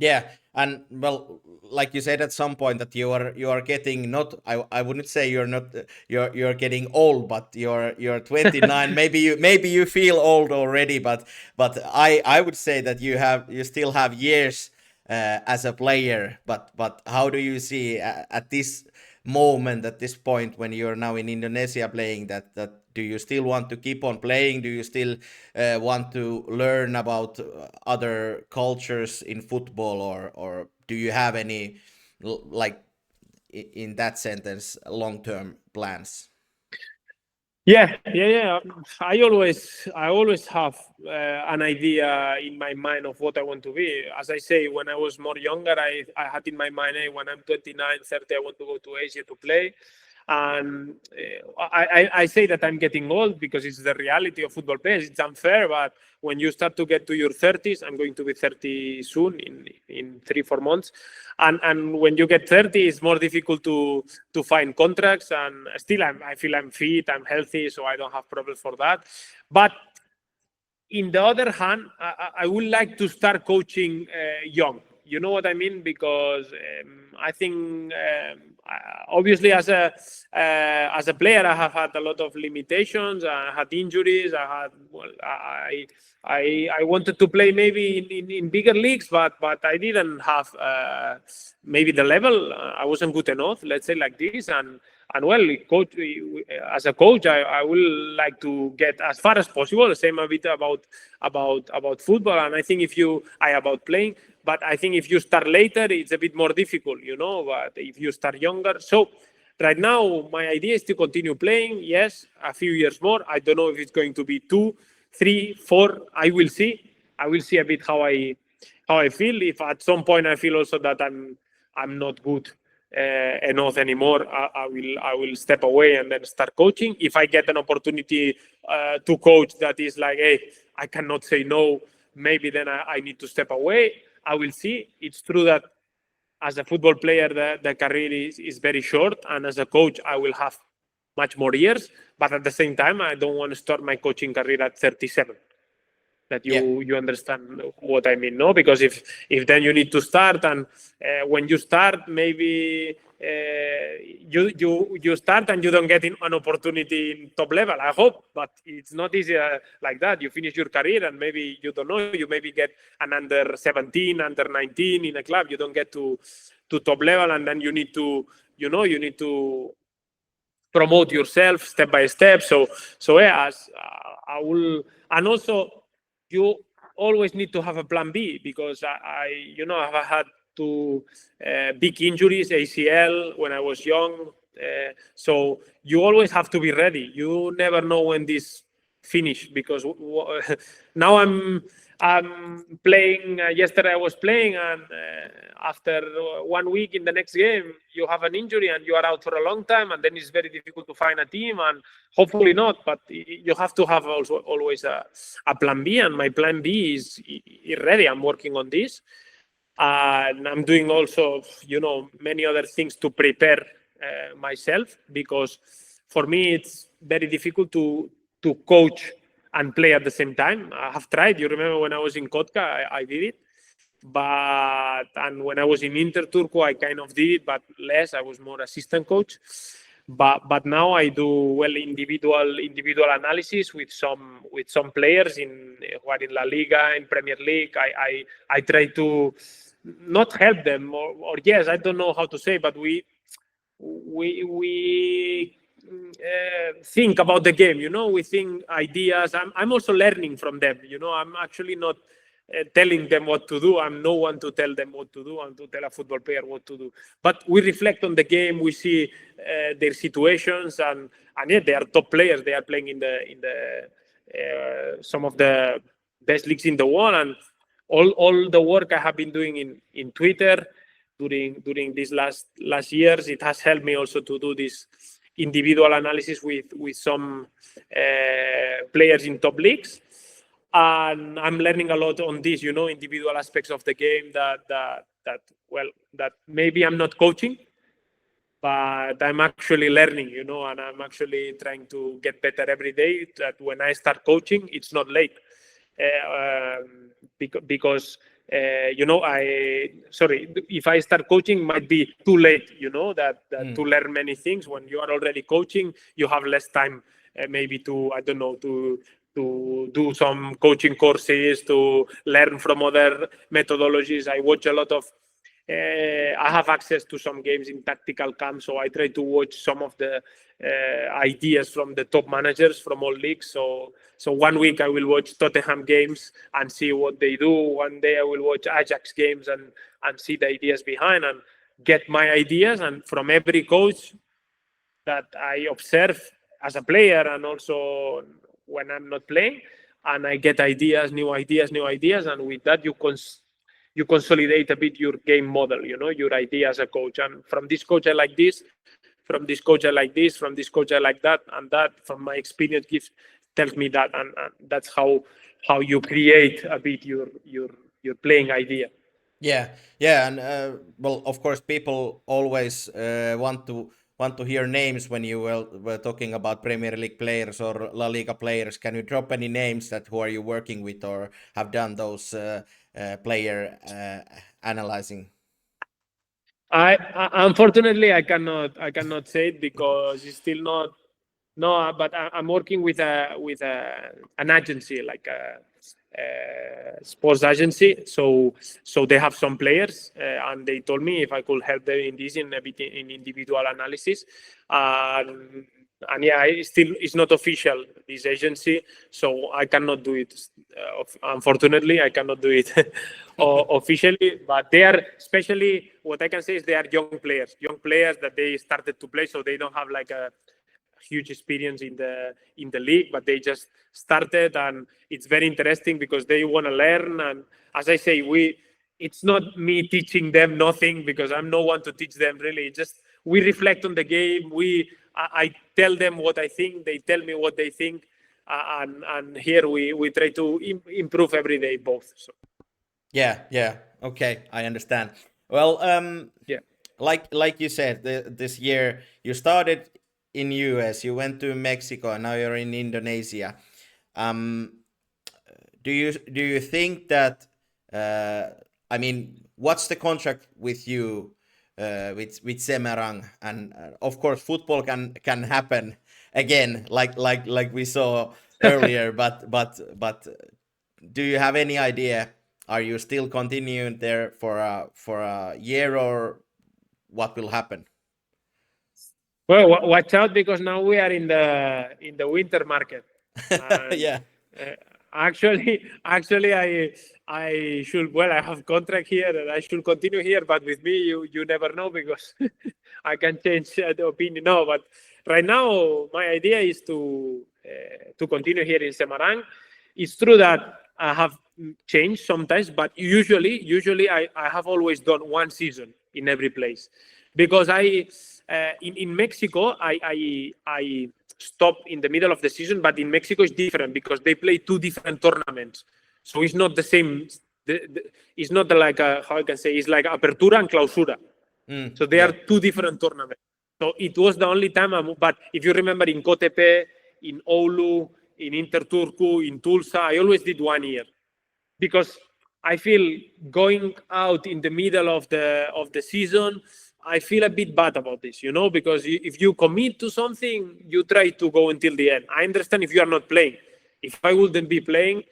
Yeah, and well, like you said at some point that you are getting not I wouldn't say you're getting old, but you're 29. maybe you feel old already, but I would say that you still have years as a player. But how do you see at this moment, at this point when you're now in Indonesia playing, that do you still want to keep on playing? Do you still want to learn about other cultures in football, or do you have any, like, in that sentence, long-term plans? Yeah. I always have an idea in my mind of what I want to be. As I say, when I was more younger, I had in my mind, hey, when I'm 29, 30, I want to go to Asia to play. And I say that I'm getting old because it's the reality of football players. It's unfair, but when you start to get to your 30s, I'm going to be 30 soon in 3-4 months. And when you get 30, it's more difficult to find contracts. And still, I feel I'm fit, I'm healthy, so I don't have problems for that. But in the other hand, I would like to start coaching young. You know what I mean? Because I think obviously as a player, I have had a lot of limitations. I had injuries. I wanted to play maybe in bigger leagues, but I didn't have maybe the level. I wasn't good enough. Let's say like this. And well, as a coach, I will like to get as far as possible. The same a bit about football, and I think about playing. But I think if you start later, it's a bit more difficult, you know. But if you start younger, so right now my idea is to continue playing. Yes, a few years more. I don't know if it's going to be 2, 3, 4. I will see. I will see a bit how I feel. If at some point I feel also that I'm not good enough anymore, I will step away and then start coaching. If I get an opportunity to coach that is like, hey, I cannot say no, maybe then I need to step away. I will see. It's true that as a football player, the career is very short, and as a coach, I will have much more years. But at the same time, I don't want to start my coaching career at 37. That you understand what I mean, no? Because if then you need to start, and when you start, maybe you start and you don't get an opportunity in top level. I hope, but it's not easy like that. You finish your career and maybe you don't know. You maybe get an under 17, under 19 in a club. You don't get to top level, and then you need to promote yourself step by step. So yeah, I will, and also, you always need to have a plan B, because I've had 2 big injuries, ACL, when I was young. So you always have to be ready. You never know when this finish, because now I'm playing. Yesterday I was playing, and after 1 week in the next game, you have an injury and you are out for a long time, and then it's very difficult to find a team, and hopefully not, but you have to have also always a plan B, and my plan B is ready. I'm working on this, and I'm doing also, many other things to prepare myself, because for me it's very difficult to coach and play at the same time. I have tried. You remember when I was in Kotka, I did it. And when I was in Inter Turku, I kind of did it, but less. I was more assistant coach. But now I do individual analysis with some players who are in La Liga, in Premier League. I try to not help them, or yes, I don't know how to say, but we think about the game, we think ideas. I'm also learning from them, I'm actually not telling them what to do. I'm no one to tell them what to do and to tell a football player what to do. But we reflect on the game, we see their situations, and yeah, they are top players. They are playing in the some of the best leagues in the world, and all the work I have been doing in Twitter during these last years, it has helped me also to do this individual analysis with some players in top leagues. and I'm learning a lot on this, individual aspects of the game that maybe I'm not coaching, but I'm actually learning, and I'm actually trying to get better every day. That when I start coaching, it's not late, because if I start coaching, might be too late. That to learn many things. When you are already coaching, you have less time, maybe to do some coaching courses, to learn from other methodologies. I watch a lot of. I have access to some games in tactical camp, so I try to watch some of the ideas from the top managers from all leagues. So 1 week I will watch Tottenham games and see what they do. One day I will watch Ajax games and see the ideas behind and get my ideas. And from every coach that I observe as a player and also when I'm not playing, and I get new ideas. And with that, you consolidate a bit your game model, your idea as a coach. And from this coach, I like this. From this coach, I like this. From this coach, I like that. And that, from my experience, tells me that. And that's how you create a bit your playing idea. Yeah, and well, of course, people always want to hear names when you were talking about Premier League players or La Liga players. Can you drop any names that who are you working with or have done those player analyzing? I unfortunately I cannot say it because it's still not. No, but I'm working with an agency, like a sports agency. So they have some players, and they told me if I could help them in this in a bit in individual analysis. And yeah, it's not official, this agency, so I cannot do it. Unfortunately, I cannot do it officially. But they are, especially what I can say is they are young players that they started to play, so they don't have like a huge experience in the league, but they just started, and it's very interesting because they want to learn. And as I say, it's not me teaching them nothing, because I'm no one to teach them really. Just we reflect on the game. I tell them what I think, they tell me what they think, and here we try to improve every day both. So. Yeah, okay, I understand. Well, yeah, like you said, this year you started in US, you went to Mexico, and now you're in Indonesia. Do you think that what's the contract with you with Semarang? And of course football can happen again, like we saw earlier, but do you have any idea, are you still continuing there for a year, or what will happen? Well, watch out, because now we are in the winter market. Yeah. Actually, I should. Well, I have contract here, and I should continue here. But with me, you never know, because I can change the opinion. No, but right now, my idea is to continue here in Semarang. It's true that I have changed sometimes, but usually I have always done one season in every place, because in Mexico I stop in the middle of the season, but in Mexico it's different because they play two different tournaments, so it's not the same. It's not like how I can say, it's like Apertura and Clausura. So they are two different tournaments. So it was the only time but if you remember, in Kotepe, in Oulu, in Interturku, in Tulsa, I always did 1 year, because I feel going out in the middle of the season, I feel a bit bad about this, because if you commit to something, you try to go until the end. I understand if you are not playing. If I wouldn't be playing,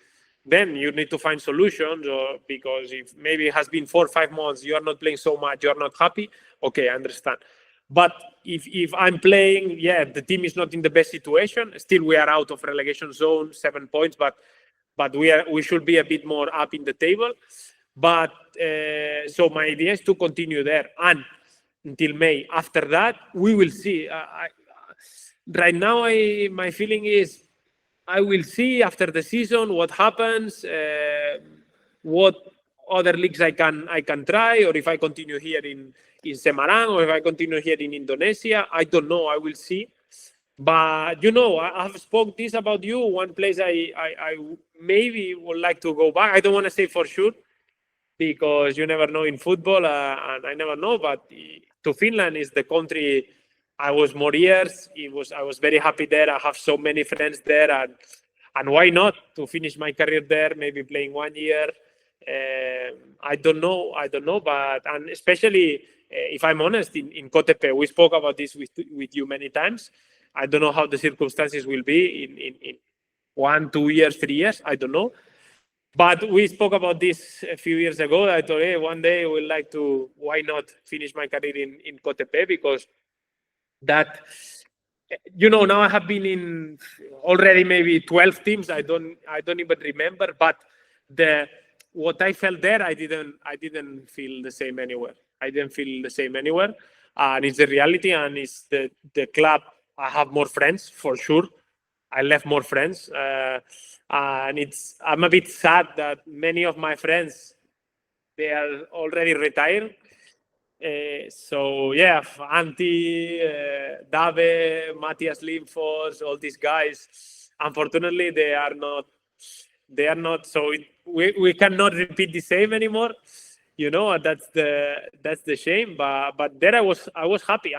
then you need to find solutions, or because if maybe it has been 4 or 5 months, you are not playing so much, you are not happy. Okay, I understand. But if I'm playing, the team is not in the best situation. Still, we are out of relegation zone, 7 points, but we should be a bit more up in the table. But so my idea is to continue there and until May. After that, we will see. Right now, my feeling is I will see after the season what happens, what other leagues I can try, or if I continue here in Semarang, or if I continue here in Indonesia. I don't know. I will see. But I have spoke this about you. One place I maybe would like to go back. I don't want to say for sure because you never know in football, and I never know. But to Finland is the country I was more years. I was very happy there. I have so many friends there, and why not to finish my career there? Maybe playing 1 year. I don't know, but and especially if I'm honest, in Kotepe, we spoke about this with you many times. I don't know how the circumstances will be in 1, 2 years, 3 years. I don't know. But we spoke about this a few years ago. I thought, hey, one day I would like to, why not finish my career in Kotepe? Because that, now I have been in already maybe 12 teams. I don't even remember. But what I felt there, I didn't feel the same anywhere. I didn't feel the same anywhere. And it's the reality, and it's the club. I have more friends for sure. I left more friends, and I'm a bit sad that many of my friends, they are already retired. So yeah, Antti, Dave, Matthias Lindfors, all these guys. Unfortunately, they are not. So we cannot repeat the same anymore. That's the shame. But there I was happy,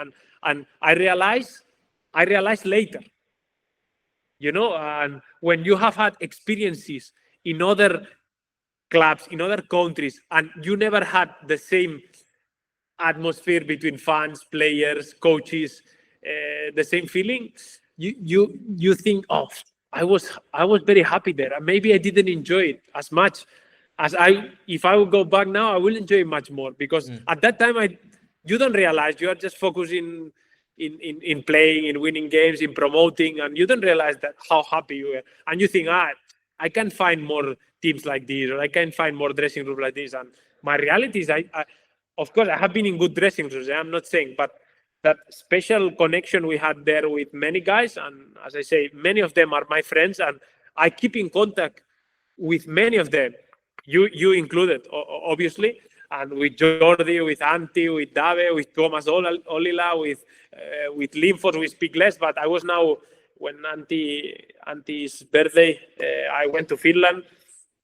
and I realized later. And when you have had experiences in other clubs, in other countries, and you never had the same atmosphere between fans, players, coaches, the same feeling, you think, oh, I was very happy there. And maybe I didn't enjoy it as much as if I would go back now, I will enjoy it much more, because at that time you don't realize, you are just focusing in playing, in winning games, in promoting, and you don't realize that how happy you were. And you think, I can find more teams like this, or I can find more dressing rooms like this. And my reality is, of course, I have been in good dressing rooms, I'm not saying, but that special connection we had there with many guys, and as I say, many of them are my friends, and I keep in contact with many of them, you included, obviously, and with Jordi, with Antti, with Dave, with Thomas Olila, with Lindfors, we speak less, but I was now, when Antti's birthday, I went to Finland,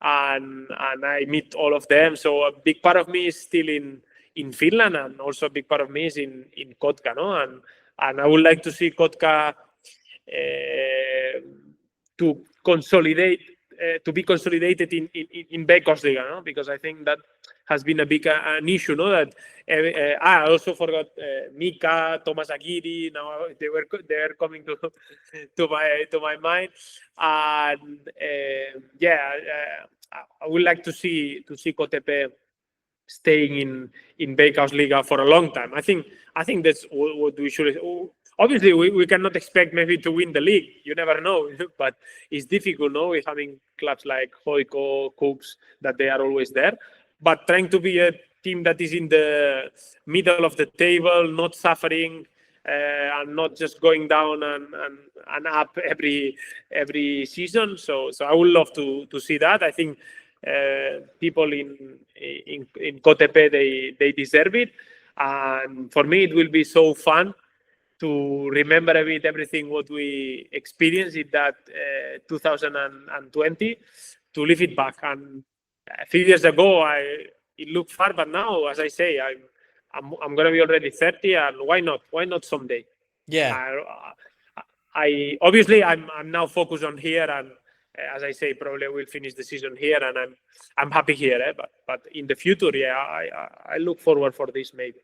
and I meet all of them. So a big part of me is still in Finland, and also a big part of me is in Kotka, no? And I would like to see Kotka to consolidate, to be consolidated in Veikkausliiga, no? Because I think that has been a big an issue, no? That I also forgot Mika, Thomas Aguirre. Now they are coming to my mind, and I would like to see Kotepe staying in Veikkausliiga for a long time. I think that's what we should. Obviously, we cannot expect maybe to win the league. You never know, but it's difficult, no? With having clubs like Hoiko, Cooks, that they are always there. But trying to be a team that is in the middle of the table, not suffering, and not just going down and up every season. So I would love to see that. I think people in Kotepe, they deserve it, and for me it will be so fun to remember a bit everything what we experienced in that 2020, to live it back. And a few years ago, it looked far, but now, as I say, I'm gonna be already 30, and why not? Why not someday? Yeah. I obviously I'm now focused on here, and as I say, probably will finish the season here, and I'm happy here. But in the future, yeah, I look forward for this maybe.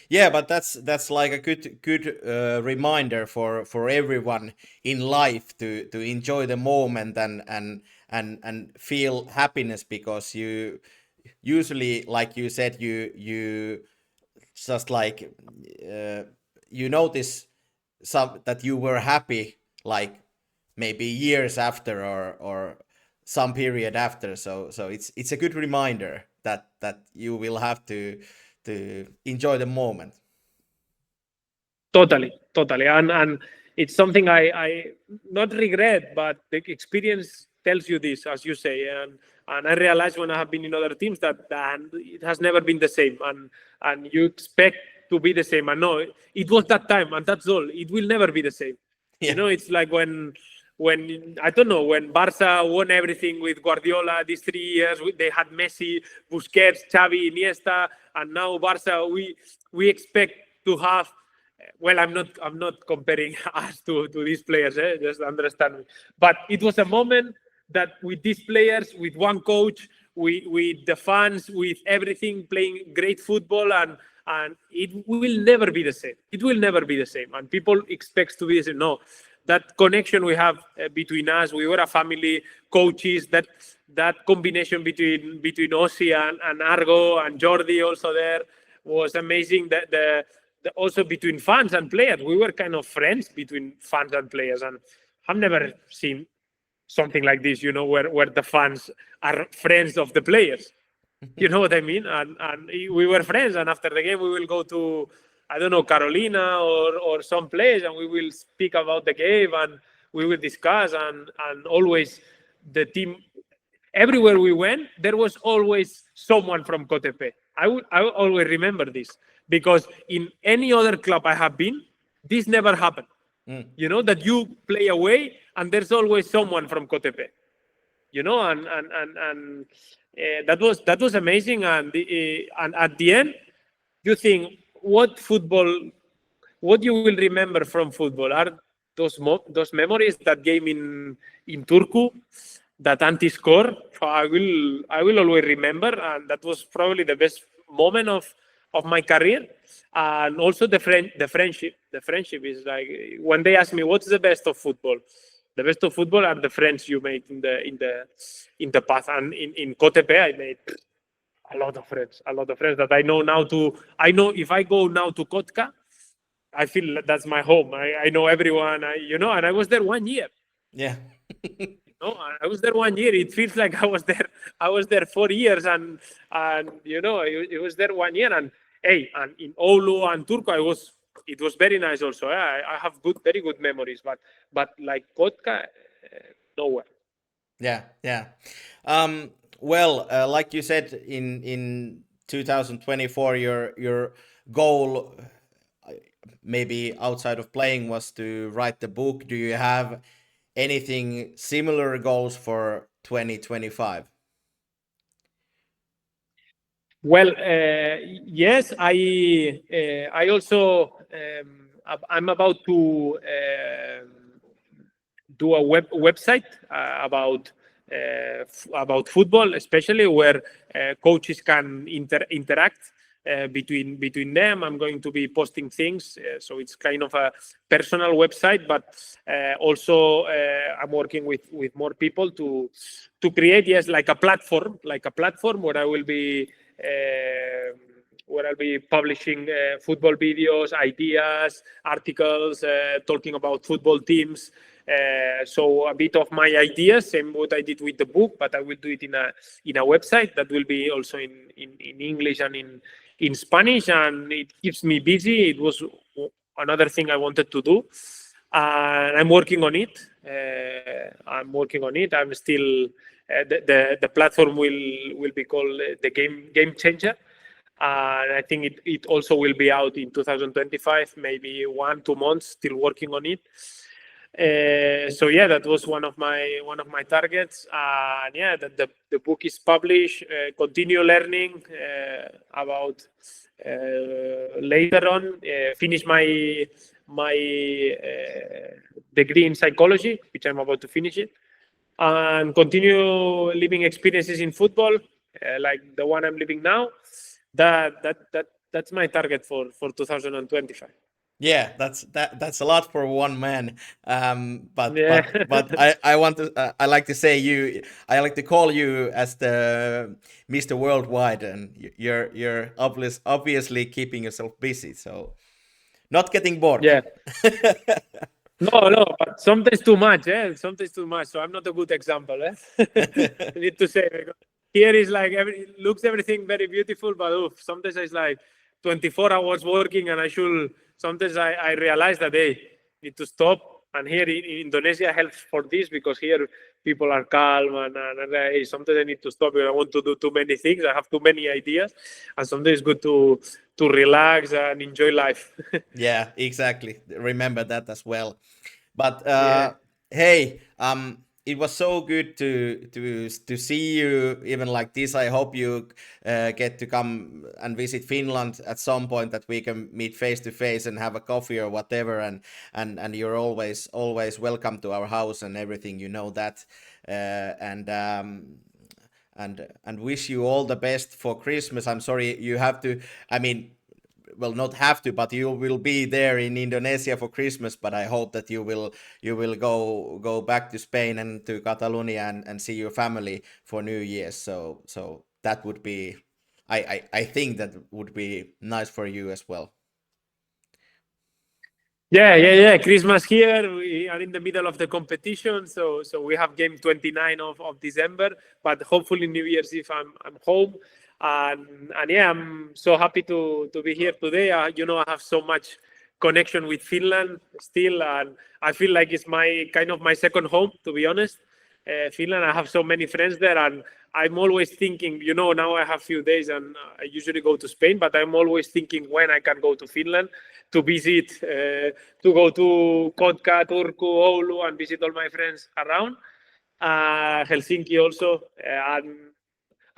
Yeah, but that's like a good reminder for everyone in life to enjoy the moment and feel happiness, because you usually, like you said, you just like you notice that you were happy like maybe years after or some period after. So it's a good reminder that you will have to enjoy the moment. Totally, and it's something I not regret, but the experience tells you this, as you say, and I realized when I have been in other teams that it has never been the same, and you expect to be the same, and no, it was that time, and that's all. It will never be the same. Yeah. You know, it's like when I don't know, when Barca won everything with Guardiola these 3 years, they had Messi, Busquets, Xavi, Iniesta, and now Barca we expect to have. Well, I'm not comparing us to these players, just understand me. But it was a moment that with these players, with one coach, with the fans, with everything, playing great football, and it will never be the same. It will never be the same. And people expect to be the same. No, that connection we have between us, we were a family, coaches, that combination between Ossi and Argo and Jordi also there was amazing. Also between fans and players, we were kind of friends between fans and players, and I've never seen something like this, you know, where the fans are friends of the players. You know what I mean? And we were friends, and after the game we will go to, I don't know, Carolina or some place, and we will speak about the game, and we will discuss, and always the team, everywhere we went, there was always someone from Cotepe. I always remember this, because in any other club I have been, this never happened. You know, that you play away and there's always someone from Cotepe. You know, and that was amazing. And at the end, you think what you will remember from football are those memories, that game in Turku, that anti-score. I will always remember, and that was probably the best moment of my career. And also the friendship. The friendship is like, when they ask me what's the best of football, the best of football are the friends you make in the past. And in Cotepe, I made a lot of friends that I know now. I know if I go now to Kotka, I feel that's my home. I know everyone. And I was there 1 year. Yeah. No, I was there 1 year. It feels like I was there 4 years, and it was there 1 year. And and in Joulu and Turku, it was very nice also. I have very good memories, but like Kotka, nowhere. Yeah. Well, like you said, in 2024, your goal, maybe outside of playing, was to write the book. Do you have anything similar goals for 2025? Well, yes, I also I'm about to do a website about football, especially where coaches can interact between them. I'm going to be posting things, so it's kind of a personal website, but also I'm working with more people to create, yes, like a platform where I will be publishing football videos, ideas, articles, talking about football teams. So a bit of my ideas, same what I did with the book, but I will do it in a website that will be also in English and in Spanish, and it keeps me busy. It was another thing I wanted to do, and I'm working on it. I'm still the platform will be called the Game Changer. And I think it also will be out in 2025, maybe 1-2 months. Still working on it. So yeah, that was one of my targets. And yeah, the book is published. Continue learning about later on. Finish my degree in psychology, which I'm about to finish it, and continue living experiences in football, like the one I'm living now. That's my target for 2025. Yeah, that's a lot for one man. But Yeah. but I want to I like to say I like to call you as the Mr. Worldwide, and you're obviously keeping yourself busy, so not getting bored. Yeah. No, but sometimes too much, Sometimes too much. So I'm not a good example, I need to say, because here is like looks everything very beautiful, but sometimes it's like 24 hours working, and sometimes I realize that need to stop. And here in Indonesia helps for this, because here people are calm, and sometimes I need to stop because I want to do too many things. I have too many ideas, and sometimes it's good to relax and enjoy life. Yeah, exactly. Remember that as well. But Yeah. hey, it was so good to see you even like this. I hope you get to come and visit Finland at some point, that we can meet face to face and have a coffee or whatever. And you're always welcome to our house and everything. You know that. And wish you all the best for Christmas. I'm sorry you have to. I mean, well, not have to, but you will be there in Indonesia for Christmas. But I hope that you will go back to Spain and to Catalonia and see your family for New Year's. So that would be, I think that would be nice for you as well. Yeah. Christmas here. We are in the middle of the competition, so we have game 29 of December. But hopefully New Year's Eve I'm home, and yeah, I'm so happy to be here today. I have so much connection with Finland still, and I feel like it's my second home, to be honest. Finland, I have so many friends there, and I'm always thinking, now I have few days, and I usually go to Spain, but I'm always thinking when I can go to Finland to visit, to go to Kotka, Turku, Oulu, and visit all my friends around. Helsinki also, and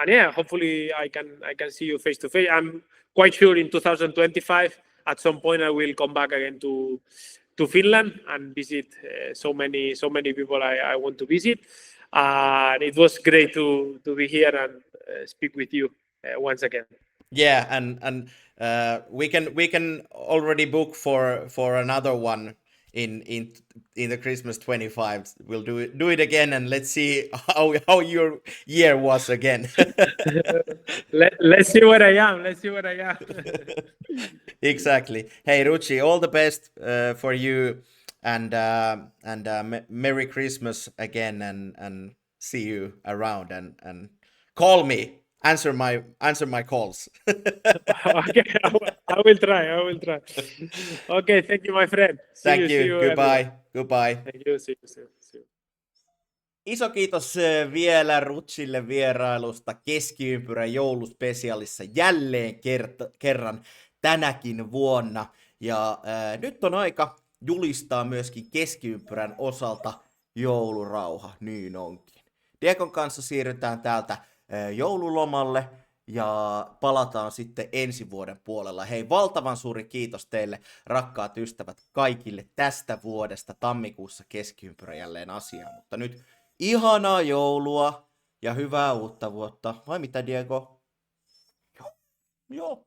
yeah, hopefully I can see you face to face. I'm quite sure in 2025 at some point I will come back again to Finland and visit so many people I want to visit. And it was great to be here and speak with you once again. Yeah, and we can already book for another one in the Christmas 25. We'll do it again, and let's see how your year was again. Let's see where I am. Let's see where I am. Exactly. Hey, Ruchi, all the best for you, and Merry Christmas again, and see you around, and call me. Answer my calls. Okay, I will try. I will try. Okay, thank you, my friend. See Thank you. See you. you, everyone. Goodbye. Thank you. See you. See you. Iso kiitos vielä Rutsille vierailusta Keskiympyrän jouluspesiaalissa jälleen kerran tänäkin vuonna. Ja nyt on aika julistaa myöskin Keskiympyrän osalta joulurauha, niin onkin. Diekon kanssa siirrytään täältä joululomalle ja palataan sitten ensi vuoden puolella. Hei, valtavan suuri kiitos teille, rakkaat ystävät, kaikille tästä vuodesta. Tammikuussa Keskiympyrä jälleen asiaa, mutta nyt ihanaa joulua ja hyvää uutta vuotta. Vai mitä, Diego? Joo.